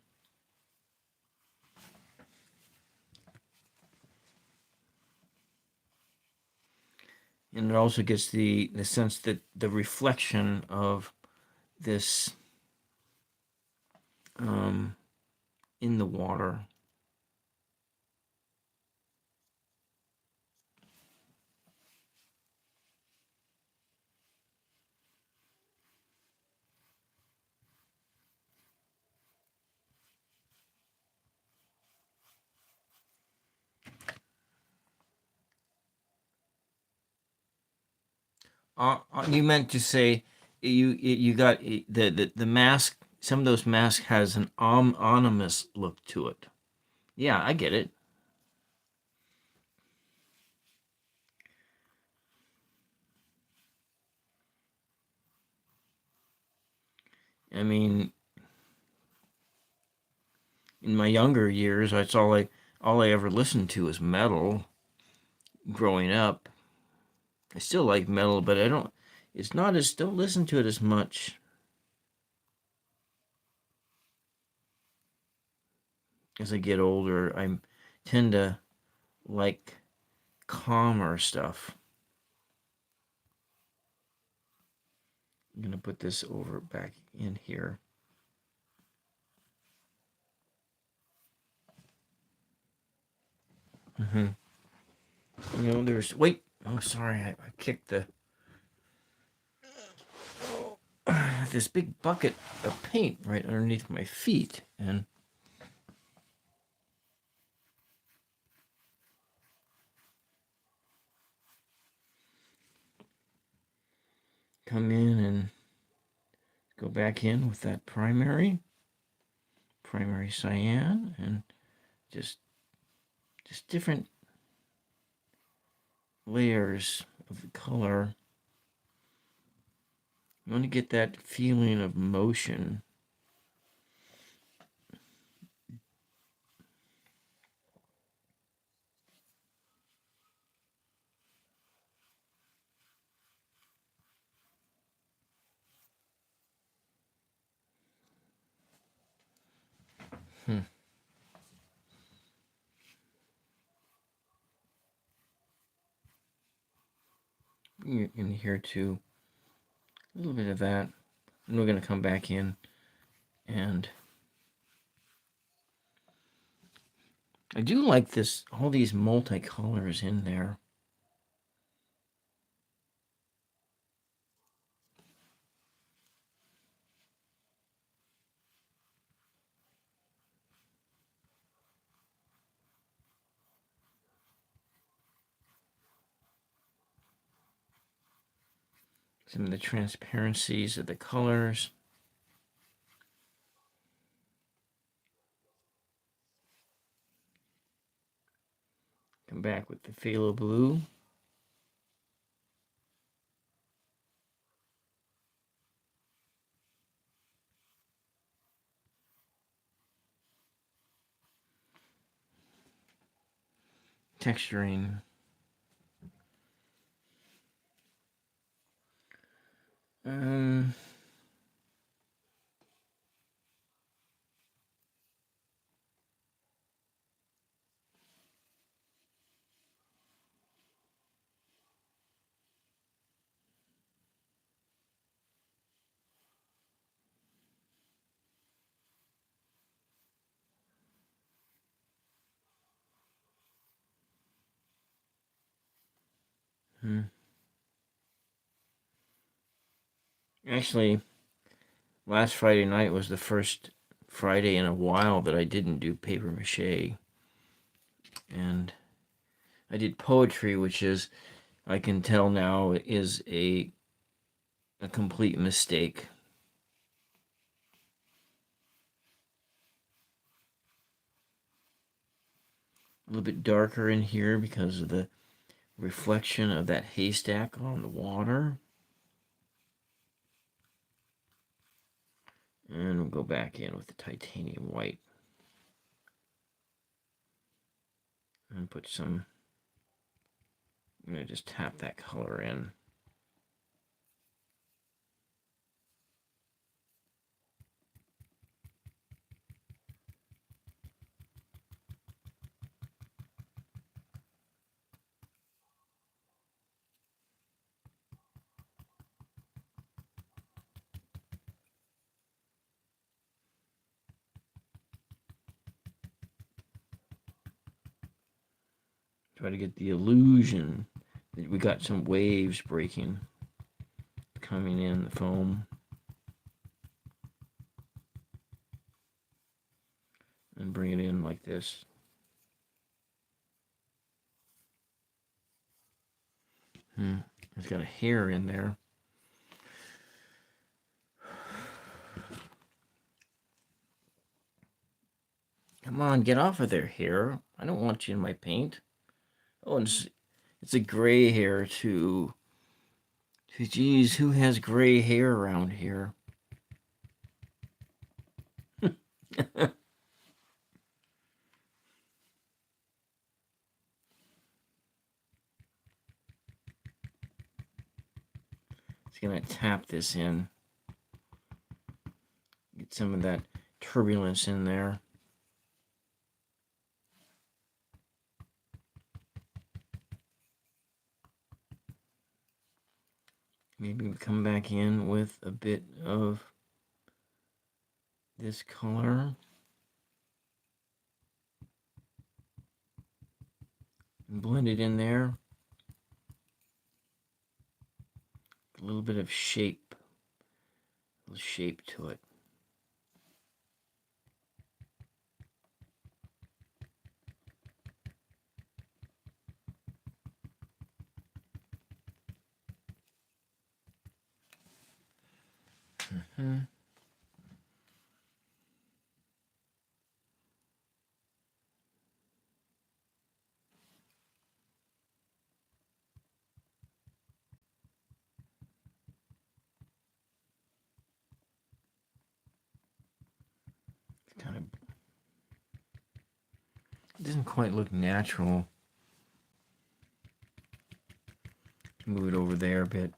And it also gets the sense that the reflection of this in the water. You meant to say you got the mask. Some of those masks has an ominous look to it. Yeah, I get it. I mean, in my younger years, that's all I ever listened to was metal. Growing up, I still like metal, but I don't. It's not as don't listen to it as much as I get older. I tend to like calmer stuff. I'm gonna put this over back in here. Mm-hmm. There's wait. Oh, sorry, I kicked the this big bucket of paint right underneath my feet, and come in and go back in with that primary cyan, and just different layers of the color. You want to get that feeling of motion. Hmm. In here too, a little bit of that. And we're going to come back in, and I do like this, all these multicolors in there. Some of the transparencies of the colors. Come back with the phthalo blue. Texturing. Um, hmm. Actually, last Friday night was the first Friday in a while that I didn't do paper mache. And I did poetry, which is, I can tell now, is a complete mistake. A little bit darker in here because of the reflection of that haystack on the water. And we'll go back in with the titanium white. And put some, I'm going to just tap that color in. Try to get the illusion that we got some waves breaking, coming in the foam. And bring it in like this. It's got a hair in there. Come on, get off of there, hair. I don't want you in my paint. Oh, and it's a gray hair, too. Geez, who has gray hair around here? It's going to tap this in. Get some of that turbulence in there. Maybe we come back in with a bit of this color. And blend it in there. A little bit of shape. A little shape to it. Mm-hmm. Kind of, it doesn't quite look natural. Move it over there a bit.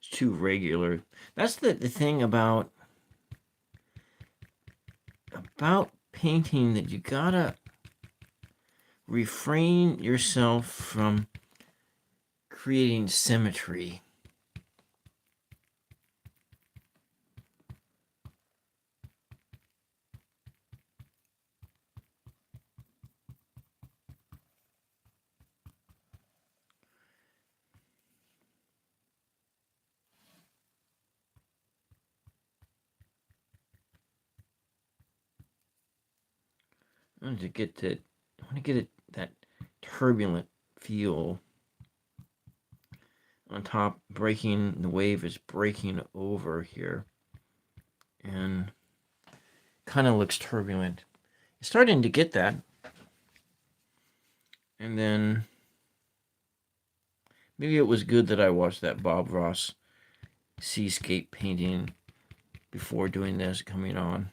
It's too regular. That's the thing about painting, that you gotta refrain yourself from creating symmetry. I want to get that turbulent feel on top. The wave is breaking over here, and kind of looks turbulent. It's starting to get that, and then maybe it was good that I watched that Bob Ross seascape painting before doing this coming on.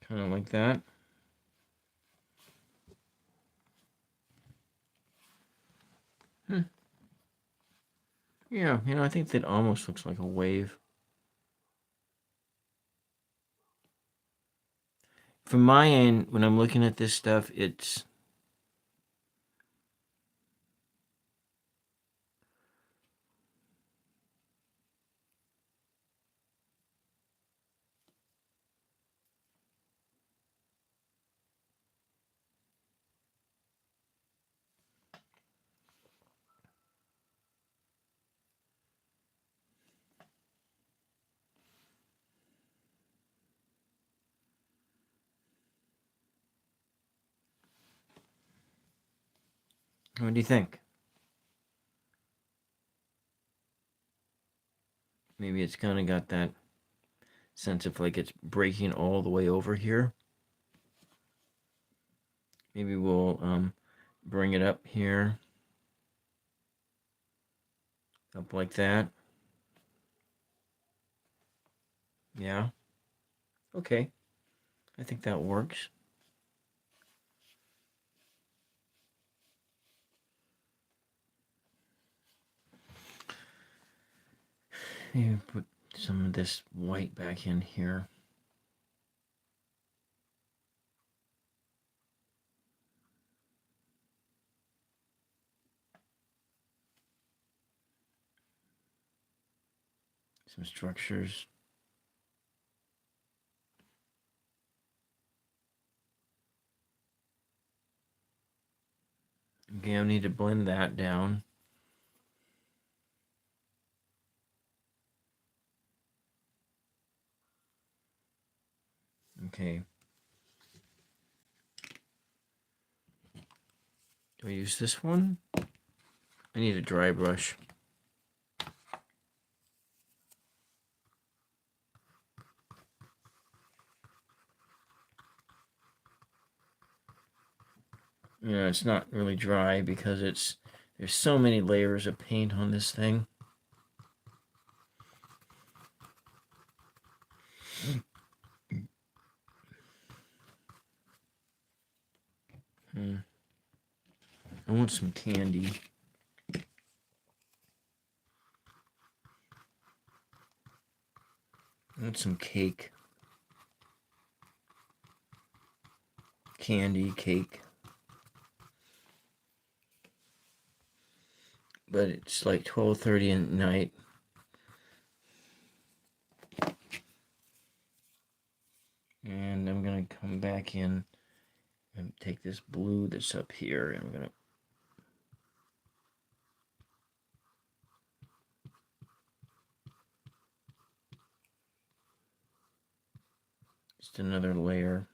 Kind of like that. Yeah, I think that almost looks like a wave. From my end, when I'm looking at this stuff, it's what do you think? Maybe it's kind of got that sense of like it's breaking all the way over here. Maybe we'll bring it up here. Up like that. Yeah. Okay. I think that works. Maybe put some of this white back in here. Some structures. Okay, I need to blend that down. Okay. Do I use this one? I need a dry brush. Yeah, it's not really dry because there's so many layers of paint on this thing. I want some candy. I want some cake. Candy, cake. But it's like 12:30 at night. And I'm going to come back in and take this blue that's up here, and I'm going to just another layer.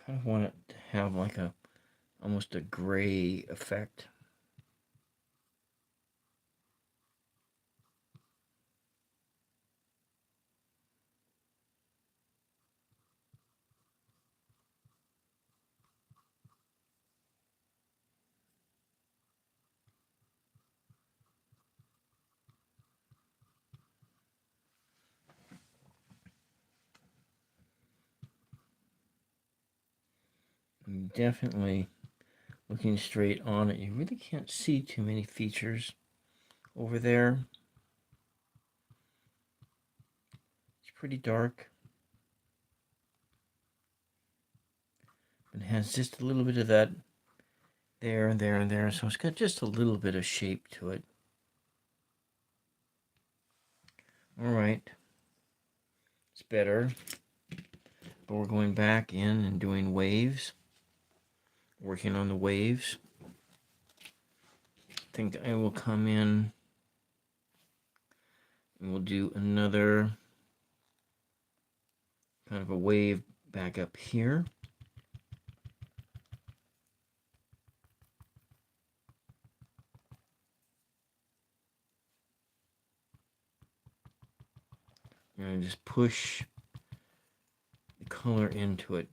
Kind of want it to have like almost a gray effect. Definitely looking straight on it, you really can't see too many features over there. It's pretty dark. It has just a little bit of that there and there and there, so it's got just a little bit of shape to it. All right, it's better, but we're going back in and doing waves, working on the waves. I think I will come in and we'll do another kind of a wave back up here. And just push the color into it.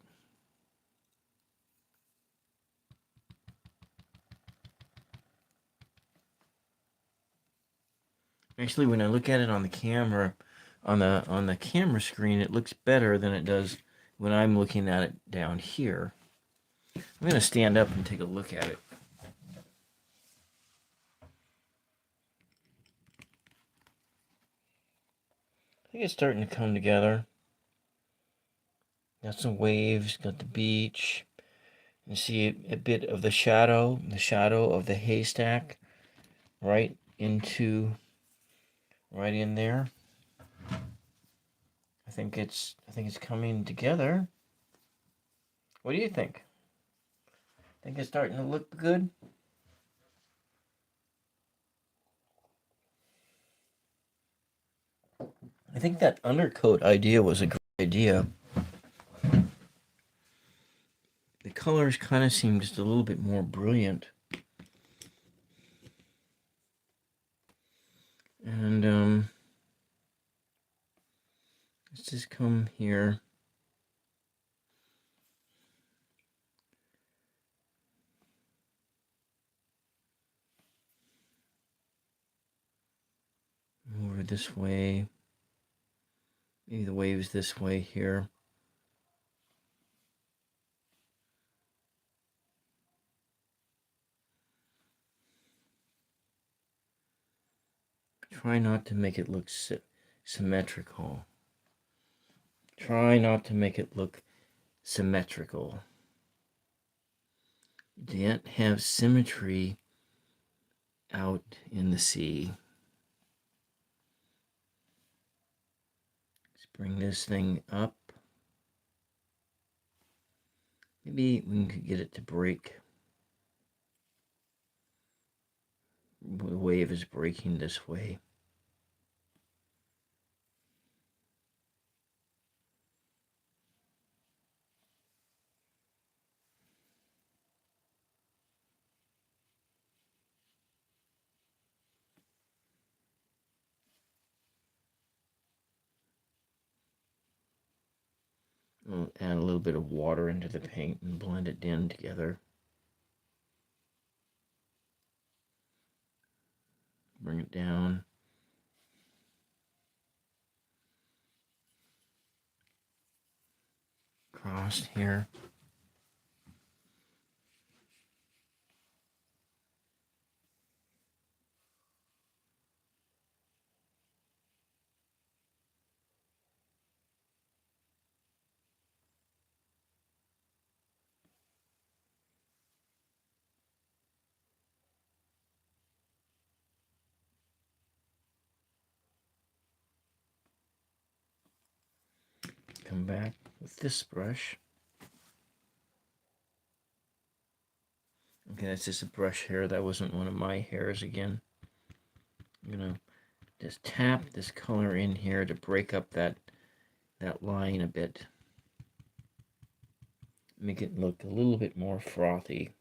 Actually, when I look at it on the camera, on the camera screen, it looks better than it does when I'm looking at it down here. I'm going to stand up and take a look at it. I think it's starting to come together. Got some waves, got the beach. You see a bit of the shadow of the haystack right in there. I think it's coming together. What do you think? Think it's starting to look good? I think that undercoat idea was a great idea. The colors kind of seem just a little bit more brilliant. And let's just come here. Over this way. Maybe the wave's this way here. Try not to make it look symmetrical. Try not to make it look symmetrical. You can't have symmetry out in the sea. Let's bring this thing up. Maybe we can get it to break. The wave is breaking this way. We'll add a little bit of water into the paint and blend it in together. Bring it down. Across here. Come back with this brush. Okay, that's just a brush hair. That wasn't one of my hairs again. I'm gonna just tap this color in here to break up that line a bit. Make it look a little bit more frothy.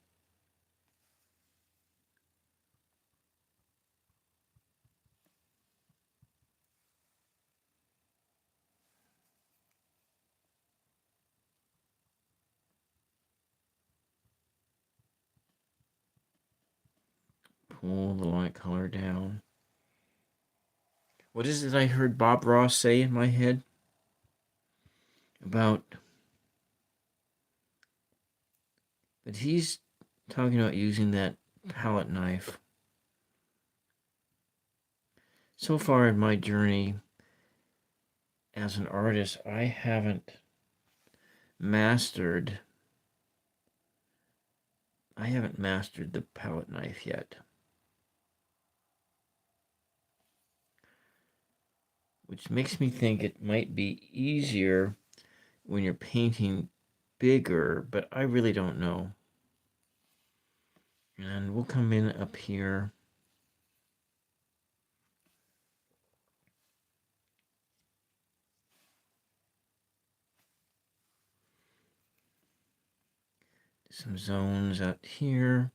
Pull the light color down. What is it I heard Bob Ross say in my head? About... But he's talking about using that palette knife. So far in my journey as an artist, I haven't mastered the palette knife yet. Which makes me think it might be easier when you're painting bigger, but I really don't know. And we'll come in up here. Some zones out here.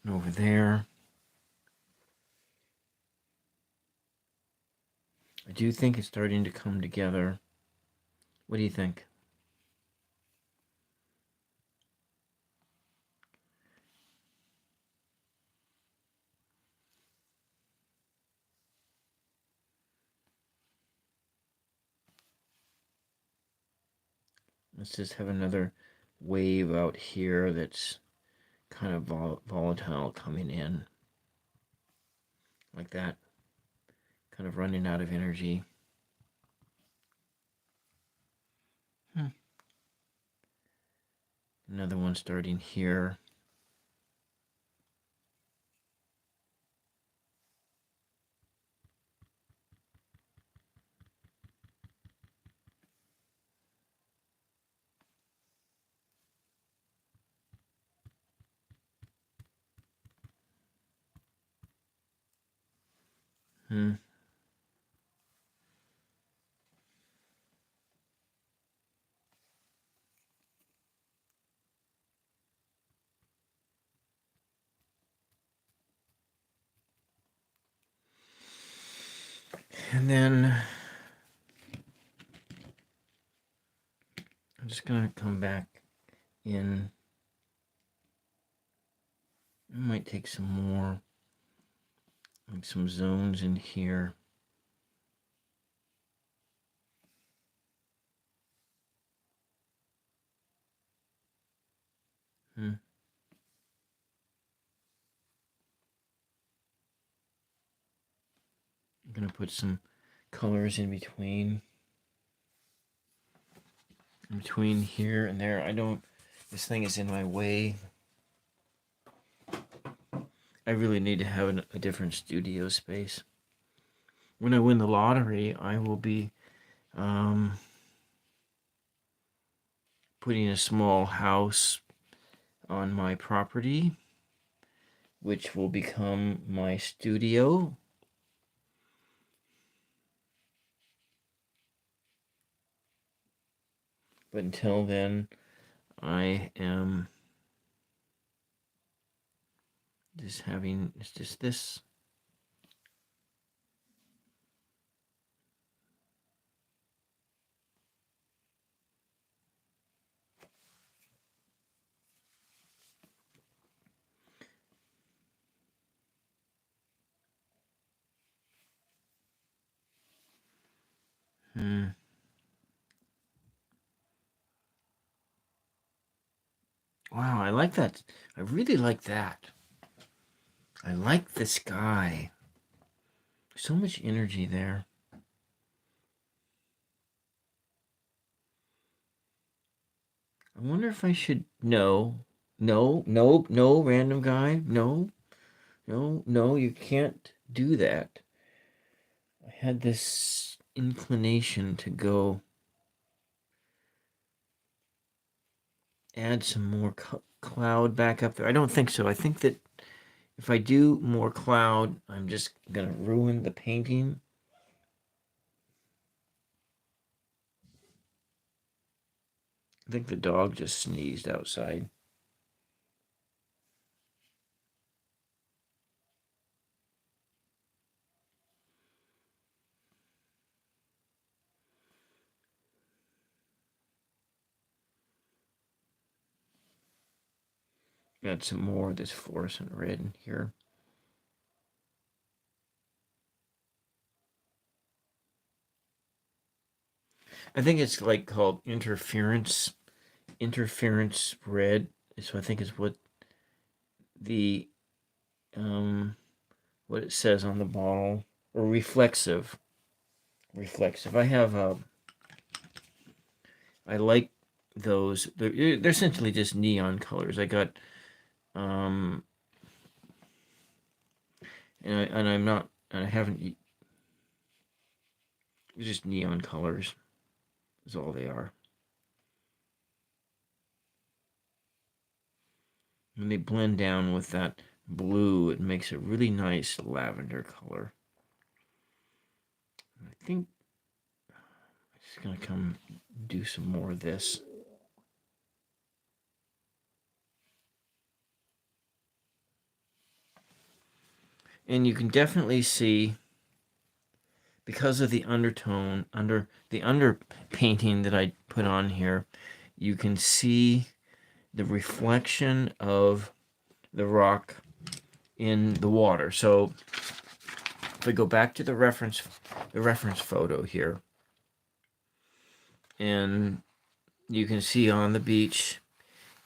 And over there. I do think it's starting to come together. What do you think? Let's just have another wave out here that's kind of volatile coming in. Like that. Kind of running out of energy. Another one starting here. And then I'm just going to come back in. I might take some more, like some zones in here. I'm gonna put some colors in between here and there. This thing is in my way. I really need to have a different studio space. When I win the lottery, I will be putting a small house on my property, which will become my studio. But until then, I am just having, it's just this. Wow, I like that. I really like that. I like the sky. So much energy there. I wonder if I should. No, random guy. No, you can't do that. I had this inclination to go add some more cloud back up there. I don't think so. I think that if I do more cloud, I'm just going to ruin the painting. I think the dog just sneezed outside. Add some more of this fluorescent red in here. I think it's like called interference red. So I think is what the what it says on the bottle, or reflexive. I have I like those. They're essentially just neon colors. I got and I'm not, and I haven't. Just neon colors is all they are. When they blend down with that blue, it makes a really nice lavender color. I think I'm just gonna come do some more of this. And you can definitely see, because of the undertone, the underpainting that I put on here, you can see the reflection of the rock in the water. So if I go back to the reference photo here, and you can see on the beach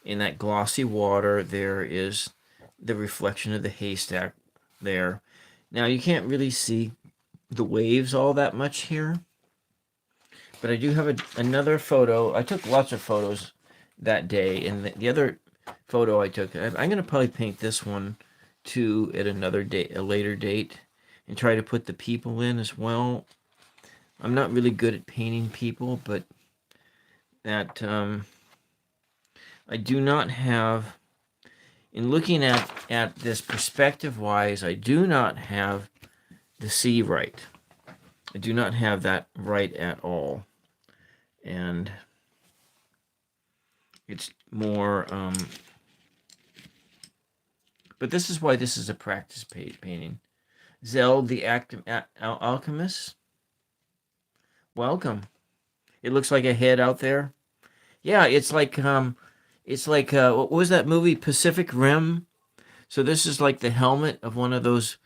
in that glossy water, there is the reflection of the haystack there. Now you can't really see the waves all that much here, but I do have another photo. I took lots of photos that day, and the other photo I took, I'm going to probably paint this one too at another date, a later date, and try to put the people in as well. I'm not really good at painting people, but that I do not have, in looking at this perspective wise, I do not have the sea right. I do not have that right at all. And it's more, but this is why this is a practice painting. Zeld the Alchemist, welcome. It looks like a head out there. Yeah, it's like what was that movie, Pacific Rim? So this is like the helmet of one of those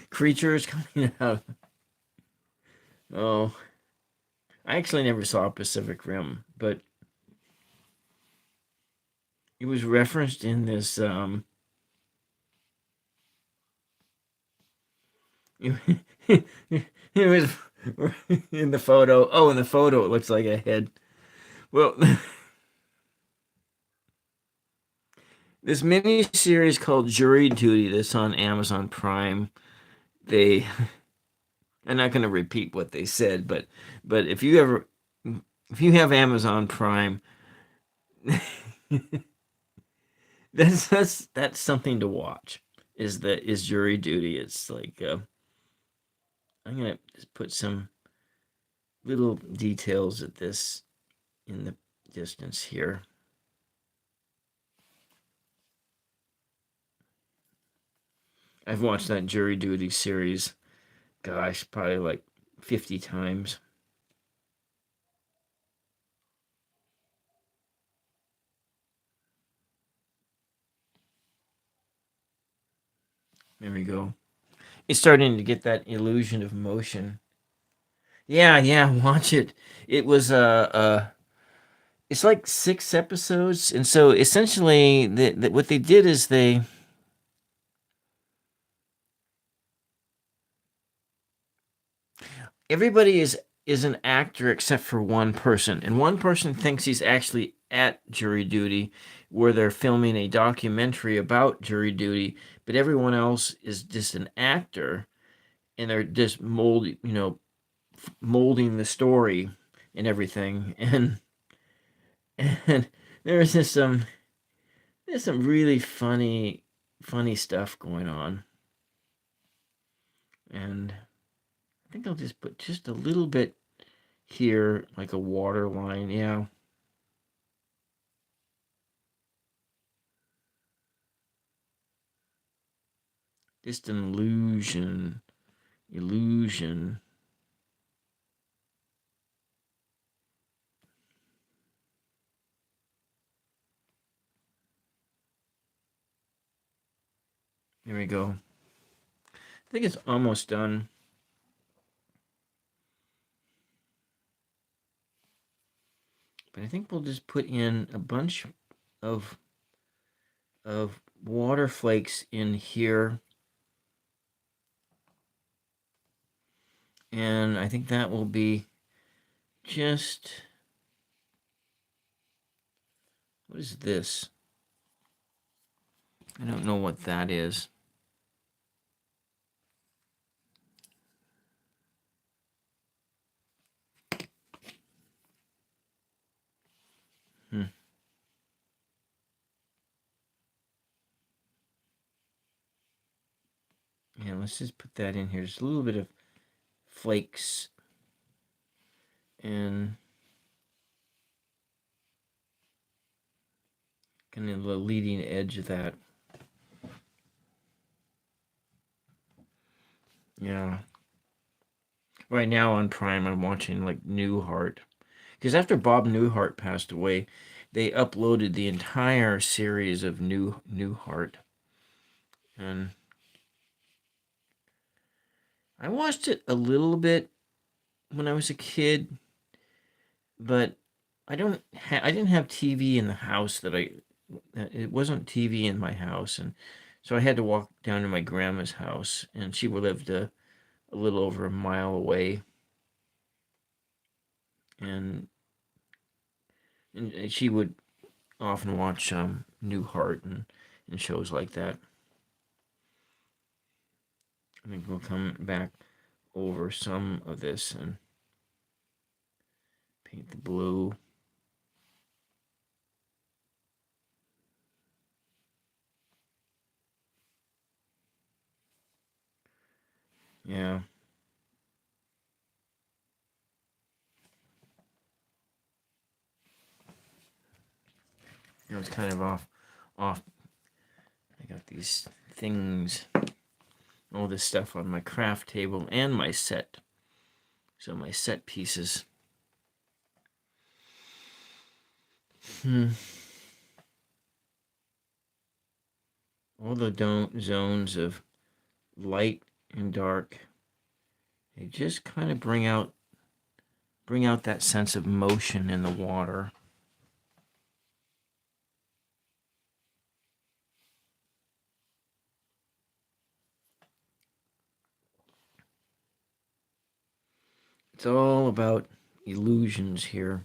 creatures coming out. Oh, I actually never saw Pacific Rim, but it was referenced in this it was in the photo. Oh, in the photo it looks like a head. Well, this mini series called Jury Duty that's on Amazon Prime. They I'm not going to repeat what they said, but if you have Amazon Prime, that's something to watch. Is Jury Duty? It's like I'm gonna just put some little details at this in the distance here. I've watched that Jury Duty series, gosh, probably like 50 times. There we go. It's starting to get that illusion of motion. Yeah, yeah, watch it. It was it's like 6 episodes, and so essentially what they did is everybody is an actor except for one person, and one person thinks he's actually at jury duty, where they're filming a documentary about jury duty, but everyone else is just an actor, and they're just molding the story and everything, and there's just there's some really funny stuff going on, and I think I'll just put just a little bit here, like a water line. Yeah. Just an illusion. Illusion. There we go. I think it's almost done. But I think we'll just put in a bunch of water flakes in here. And I think that will be just... What is this? I don't know what that is. Yeah, let's just put that in here. Just a little bit of flakes. And kind of the leading edge of that. Yeah. Right now on Prime, I'm watching like Newhart. Because after Bob Newhart passed away, they uploaded the entire series of Newhart. And I watched it a little bit when I was a kid, but I didn't have TV in the house it wasn't TV in my house, and so I had to walk down to my grandma's house, and she lived a little over a mile away, and she would often watch Newhart and shows like that. I think we'll come back over some of this and paint the blue. Yeah. It was kind of off. I got these things, all this stuff on my craft table and my set. So my set pieces. All the zones of light and dark. They just kind of bring out that sense of motion in the water. It's all about illusions here.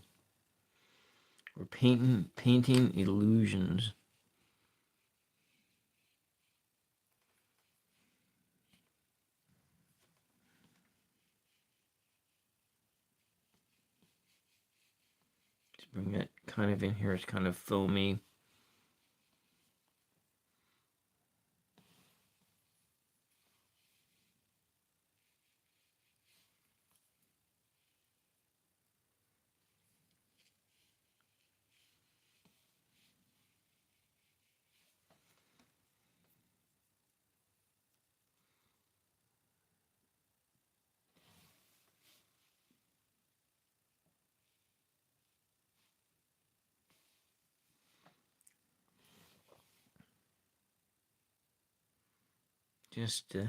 We're painting illusions. Let's bring that kind of in here. It's kind of foamy. Just so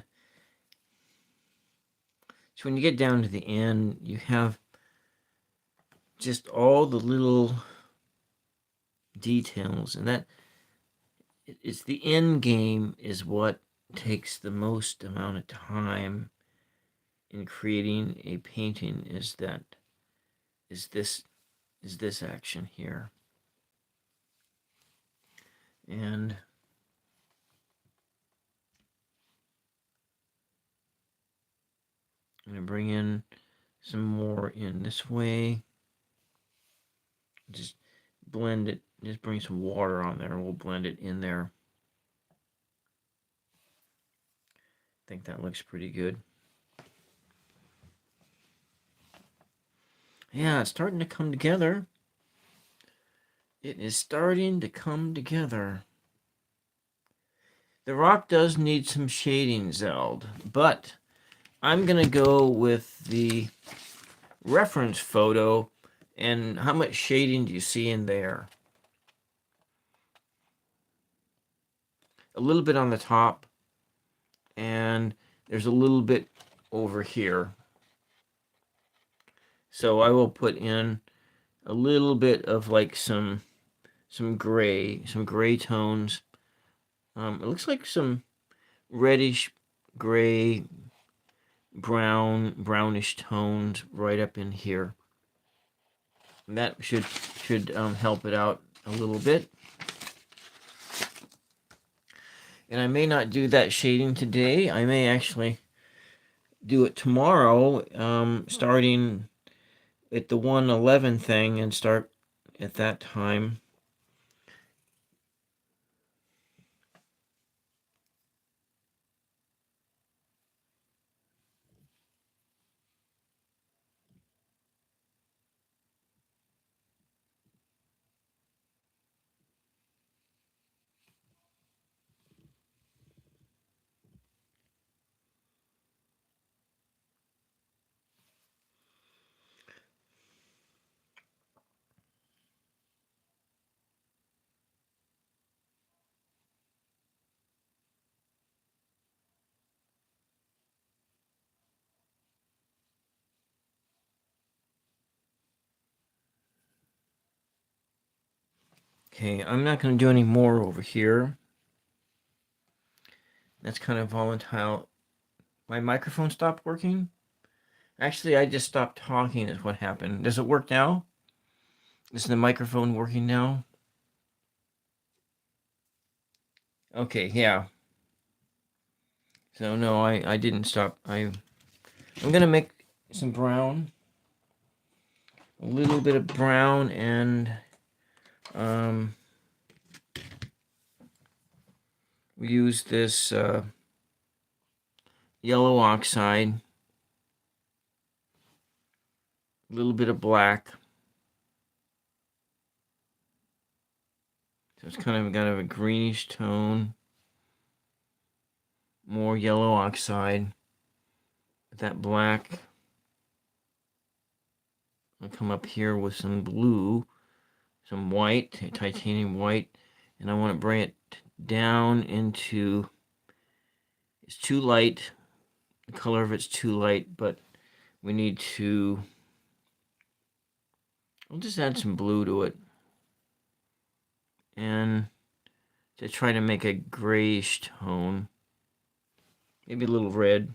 when you get down to the end, you have just all the little details, and that it's the end game is what takes the most amount of time in creating a painting. Is this action here, and I'm going to bring in some more in this way. Just blend it. Just bring some water on there. We'll blend it in there. I think that looks pretty good. Yeah, it's starting to come together. It is starting to come together. The rock does need some shading, Zeld, but I'm going to go with the reference photo. And how much shading do you see in there? A little bit on the top, and there's a little bit over here. So I will put in a little bit of like some gray tones. It looks like some reddish gray, brownish tones right up in here. And that should help it out a little bit. And I may not do that shading today. I may actually do it tomorrow, starting at the 111 thing and start at that time. Okay, I'm not going to do any more over here. That's kind of volatile. My microphone stopped working? Actually, I just stopped talking is what happened. Does it work now? Is the microphone working now? Okay, yeah. So no, I didn't stop. I'm gonna make some brown. A little bit of brown, and we use this yellow oxide. A little bit of black. So it's kind of a greenish tone. More yellow oxide. That black. I'll come up here with some blue, some white, titanium white, and I want to bring it down into, it's too light, the color of it's too light, but we need to, I'll just add some blue to it, and to try to make a grayish tone, maybe a little red.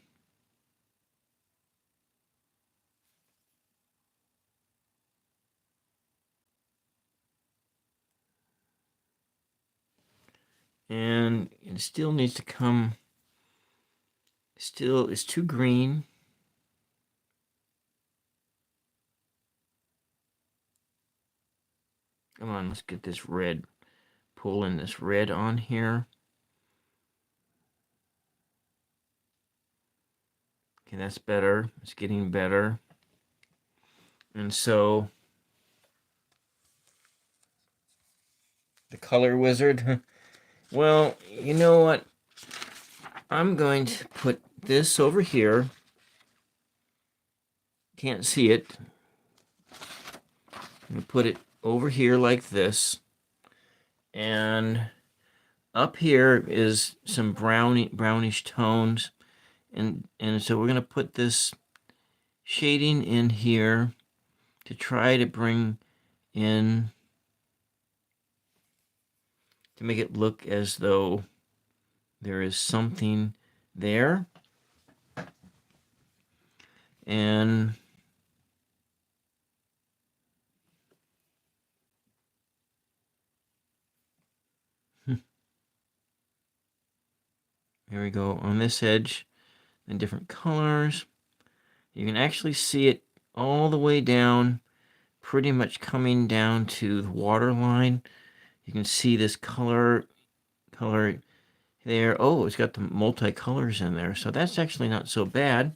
And it still needs to come, still it's too green. Come on, let's get this red, pull in this red on here. Okay, that's better. It's getting better. And so the color wizard. Well, you know what? I'm going to put this over here. Can't see it. I'm going to put it over here like this. And up here is some brownish tones. And so we're going to put this shading in here to try to bring in, to make it look as though there is something there. And there we go on this edge in different colors. You can actually see it all the way down, pretty much coming down to the water line. You can see this color there. Oh, it's got the multicolors in there, so that's actually not so bad.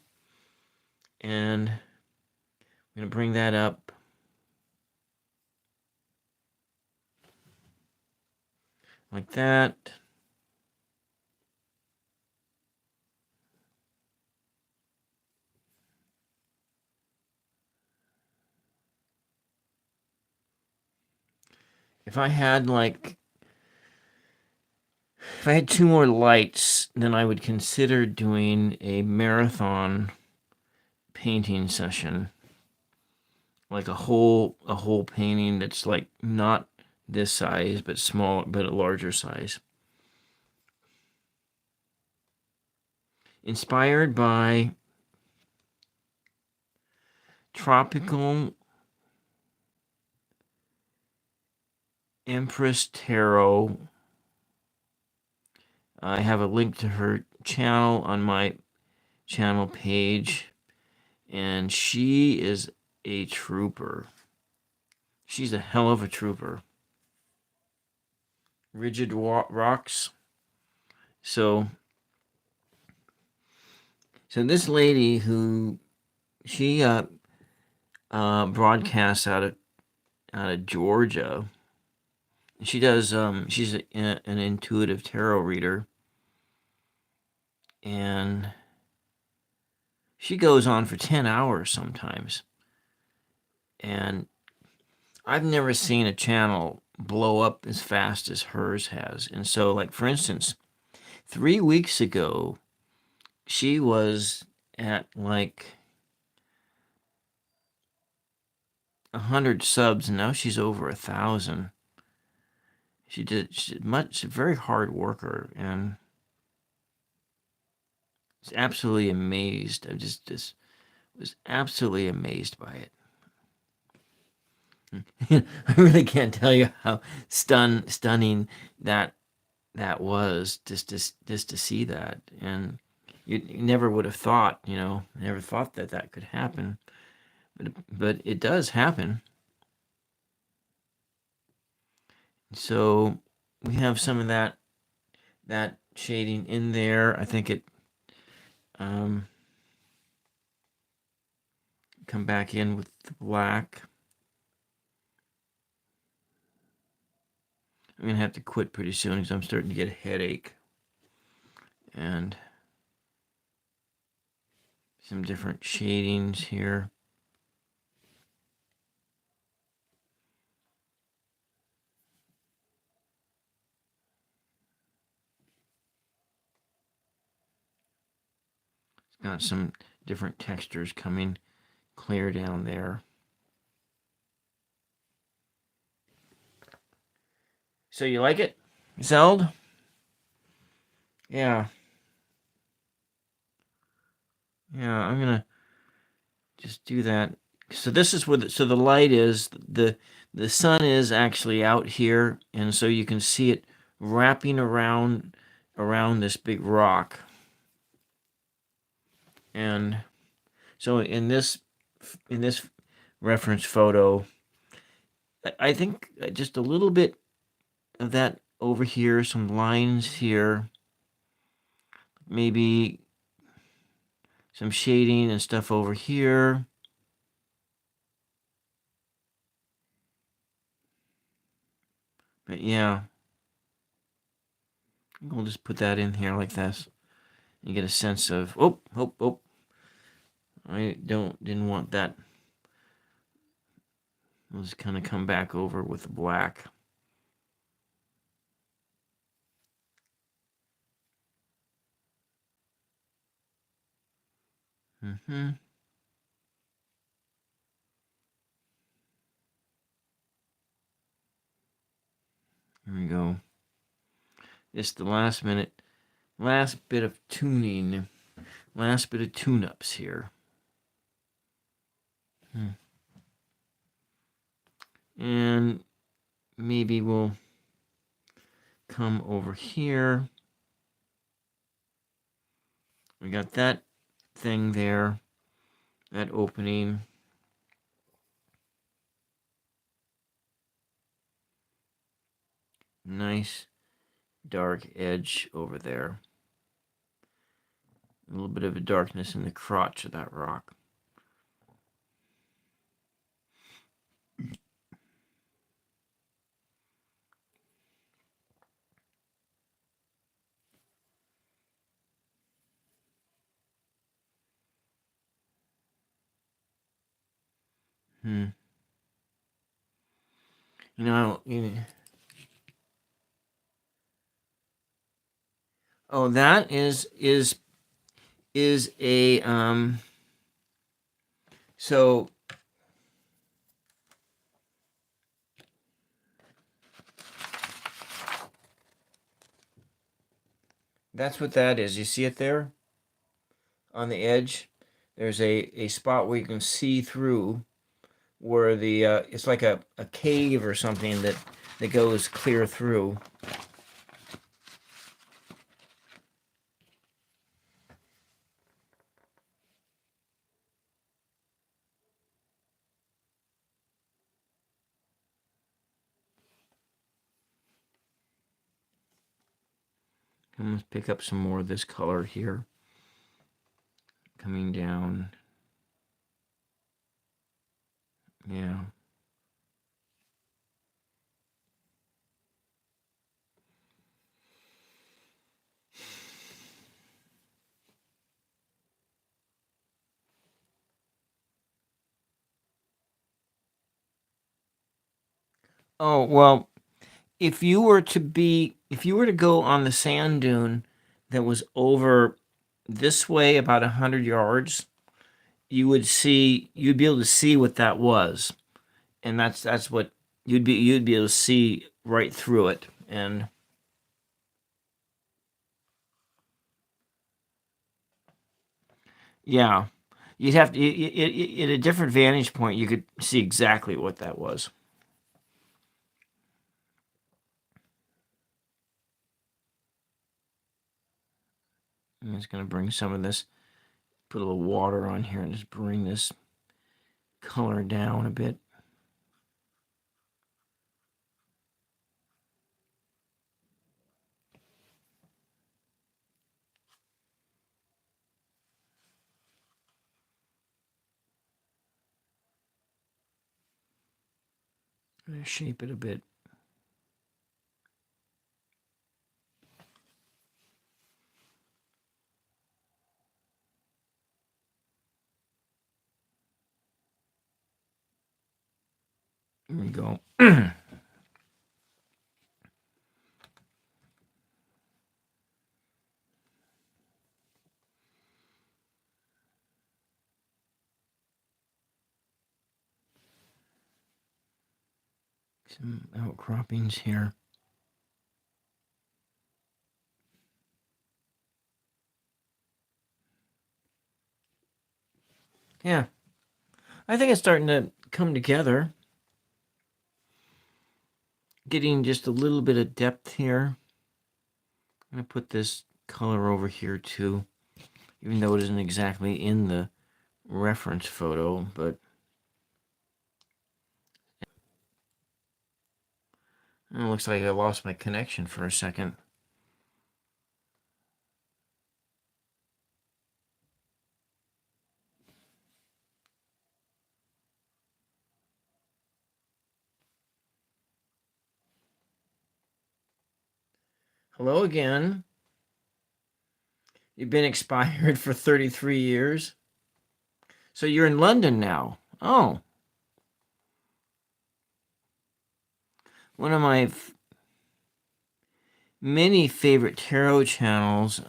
And I'm going to bring that up. Like that. If I had two more lights, then I would consider doing a marathon painting session. Like a whole painting that's like not this size, but small, but a larger size. Inspired by Tropical Empress Tarot. I have a link to her channel on my channel page, and she is a trooper. She's a hell of a trooper. Rigid Rocks. So this lady who she broadcasts out of Georgia. She does. She's an intuitive tarot reader, and she goes on for 10 hours sometimes. And I've never seen a channel blow up as fast as hers has. And so, like, for instance, 3 weeks ago, she was at like 100 subs, and now she's over 1,000. She's a very hard worker, and was absolutely amazed. I just was absolutely amazed by it. I really can't tell you how stunning that was, just to see that. And you never would have thought, never thought that could happen, but it does happen. So we have some of that shading in there. I think it come back in with the black. I'm gonna have to quit pretty soon because I'm starting to get a headache. And some different shadings here. It's got some different textures coming clear down there. So you like it, Zeld? Yeah. Yeah, I'm gonna just do that. So this is where the light is. The sun is actually out here, and so you can see it wrapping around this big rock. And so in this reference photo, I think just a little bit of that over here, some lines here, maybe some shading and stuff over here. But yeah, we'll just put that in here like this. You get a sense of, oh, I didn't want that. I'll just kind of come back over with the black. Here we go. It's the last bit of tuning, last bit of tune-ups here. And maybe we'll come over here. We got that thing there, that opening. Nice dark edge over there. A little bit of a darkness in the crotch of that rock. Oh, that is a so that's what that is. You see it there on the edge? There's a spot where you can see through, where the it's like a cave or something that goes clear through. Let's pick up some more of this color here. Coming down. Yeah. Oh, well, if you were to go on the sand dune that was over this way about 100 yards, you'd be able to see what that was. And that's what you'd be able to see right through it. And yeah, you'd have to, at a different vantage point, you could see exactly what that was. I'm just going to bring some of this, put a little water on here and just bring this color down a bit. I'm going to shape it a bit. Here we go. Some outcroppings here. Yeah, I think it's starting to come together. Getting just a little bit of depth here. I'm going to put this color over here too, even though it isn't exactly in the reference photo, but it looks like I lost my connection for a second. Hello again. You've been expired for 33 years. So you're in London now. Oh. One of my many favorite tarot channels.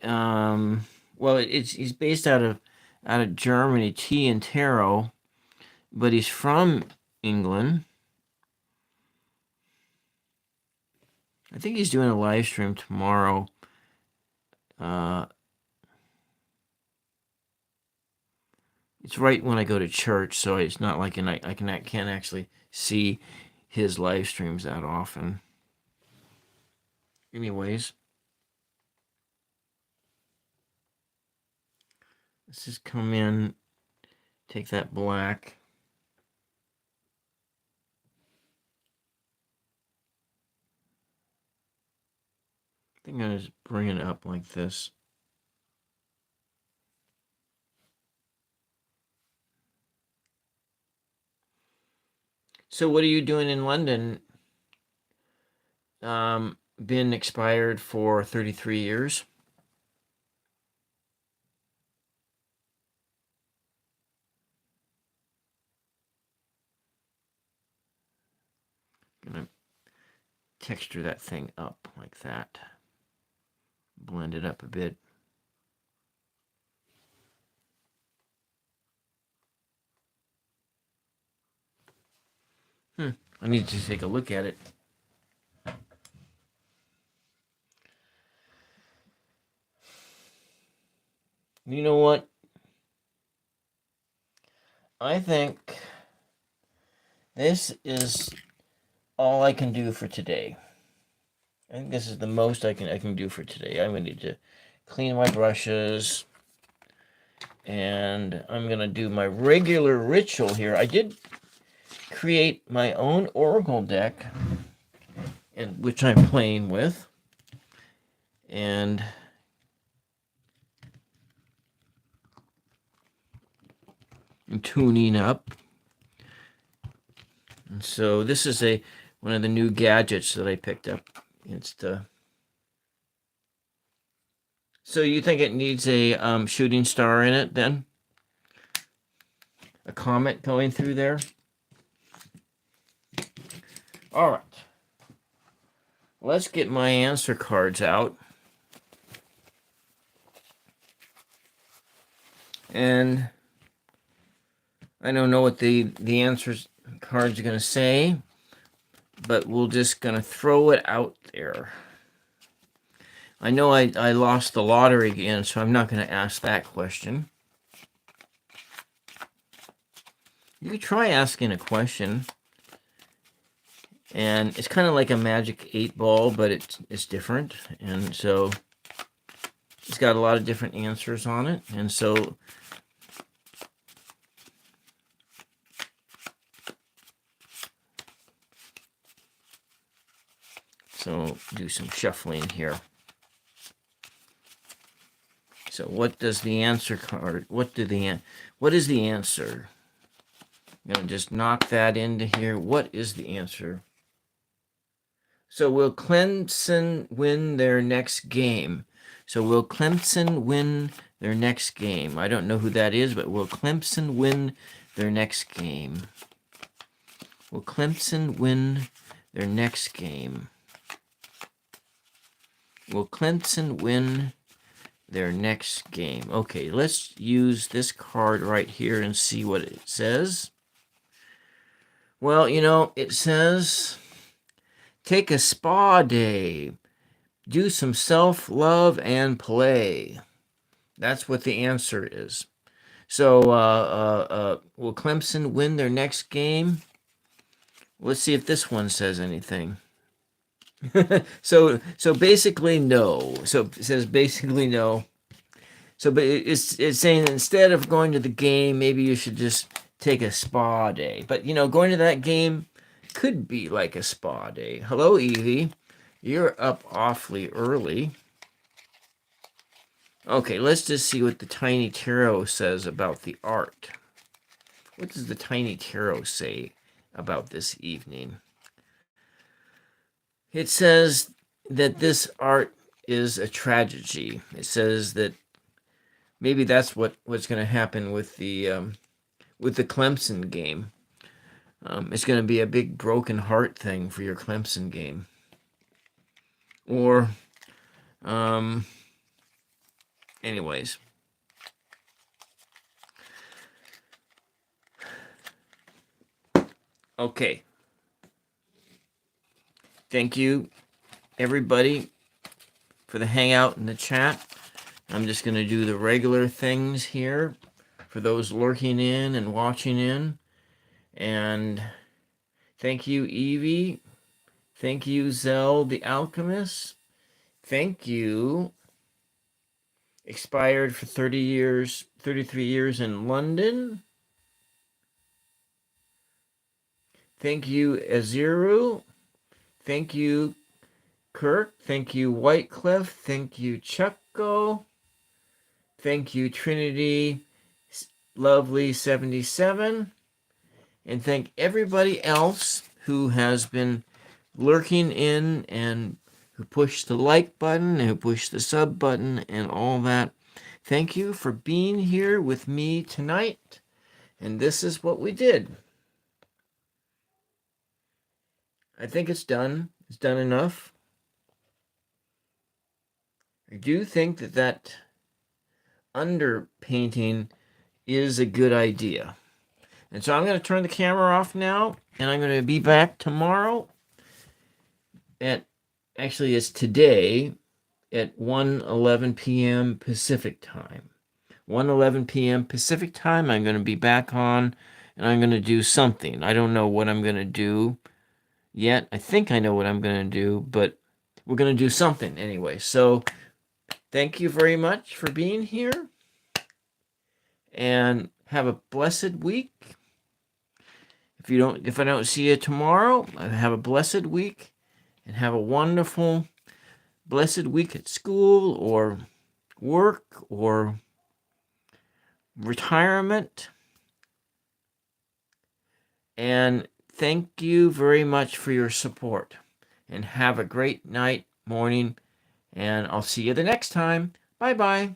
Well, he's based out of Germany, Tea and Tarot, but he's from England. I think he's doing a live stream tomorrow. It's right when I go to church, so it's not like I can't actually see his live streams that often. Anyways, let's just come in, take that black. I think I'm going to just bring it up like this. So what are you doing in London? Been expired for 33 years. Gonna texture that thing up like that. Blend it up a bit. I need to take a look at it. You know what? I think this is all I can do for today. I think this is the most I can do for today. I'm going to need to clean my brushes, and I'm going to do my regular ritual here. I did create my own oracle deck, which I'm playing with, and I'm tuning up. And so this is one of the new gadgets that I picked up. It's the. So you think it needs a shooting star in it then? A comet going through there? All right. Let's get my answer cards out. And I don't know what the answers cards are going to say, but we're just going to throw it out there. I know I lost the lottery again, so I'm not going to ask that question. You could try asking a question. And it's kind of like a magic 8-ball, but it's different. And so it's got a lot of different answers on it. And so do some shuffling here. So what does the answer card, what is the answer? I'm going to just knock that into here. What is the answer? So will Clemson win their next game? So will Clemson win their next game? I don't know who that is, but will Clemson win their next game? Will Clemson win their next game? Will Clemson win their next game? Okay, let's use this card right here and see what it says. Well, you know, it says, take a spa day. Do some self-love and play. That's what the answer is. So, will Clemson win their next game? Let's see if this one says anything. So basically no. So it says basically no. So but it's saying instead of going to the game, maybe you should just take a spa day. But going to that game could be like a spa day. Hello, Evie. You're up awfully early. Okay, let's just see what the Tiny Tarot says about the art. What does the Tiny Tarot say about this evening? It says that this art is a tragedy. It says that maybe that's what's going to happen with the Clemson game. It's going to be a big broken heart thing for your Clemson game. Or, anyways. Okay. Thank you, everybody, for the hangout in the chat. I'm just going to do the regular things here for those lurking in and watching in. And thank you, Evie. Thank you, ZeldtheAlchemist. Thank you, expired for 33 years in London. Thank you, Aziru. Thank you, Kirk. Thank you, Whitecliff. Thank you, Chucko. Thank you, Trinity Lovely 77. And thank everybody else who has been lurking in and who pushed the like button and who pushed the sub button and all that. Thank you for being here with me tonight. And this is what we did. I think it's done. It's done enough. I do think that underpainting is a good idea. And so I'm going to turn the camera off now, and I'm going to be back tomorrow actually it's today at 1:11 p.m. Pacific time. 1:11 p.m. Pacific time, I'm going to be back on, and I'm going to do something. I don't know what I'm going to do yet. I think I know what I'm going to do, but we're going to do something anyway. So thank you very much for being here, and have a blessed week. If I don't see you tomorrow, have a blessed week, and have a wonderful, blessed week at school or work or retirement. And thank you very much for your support. And have a great night, morning, and I'll see you the next time. Bye-bye.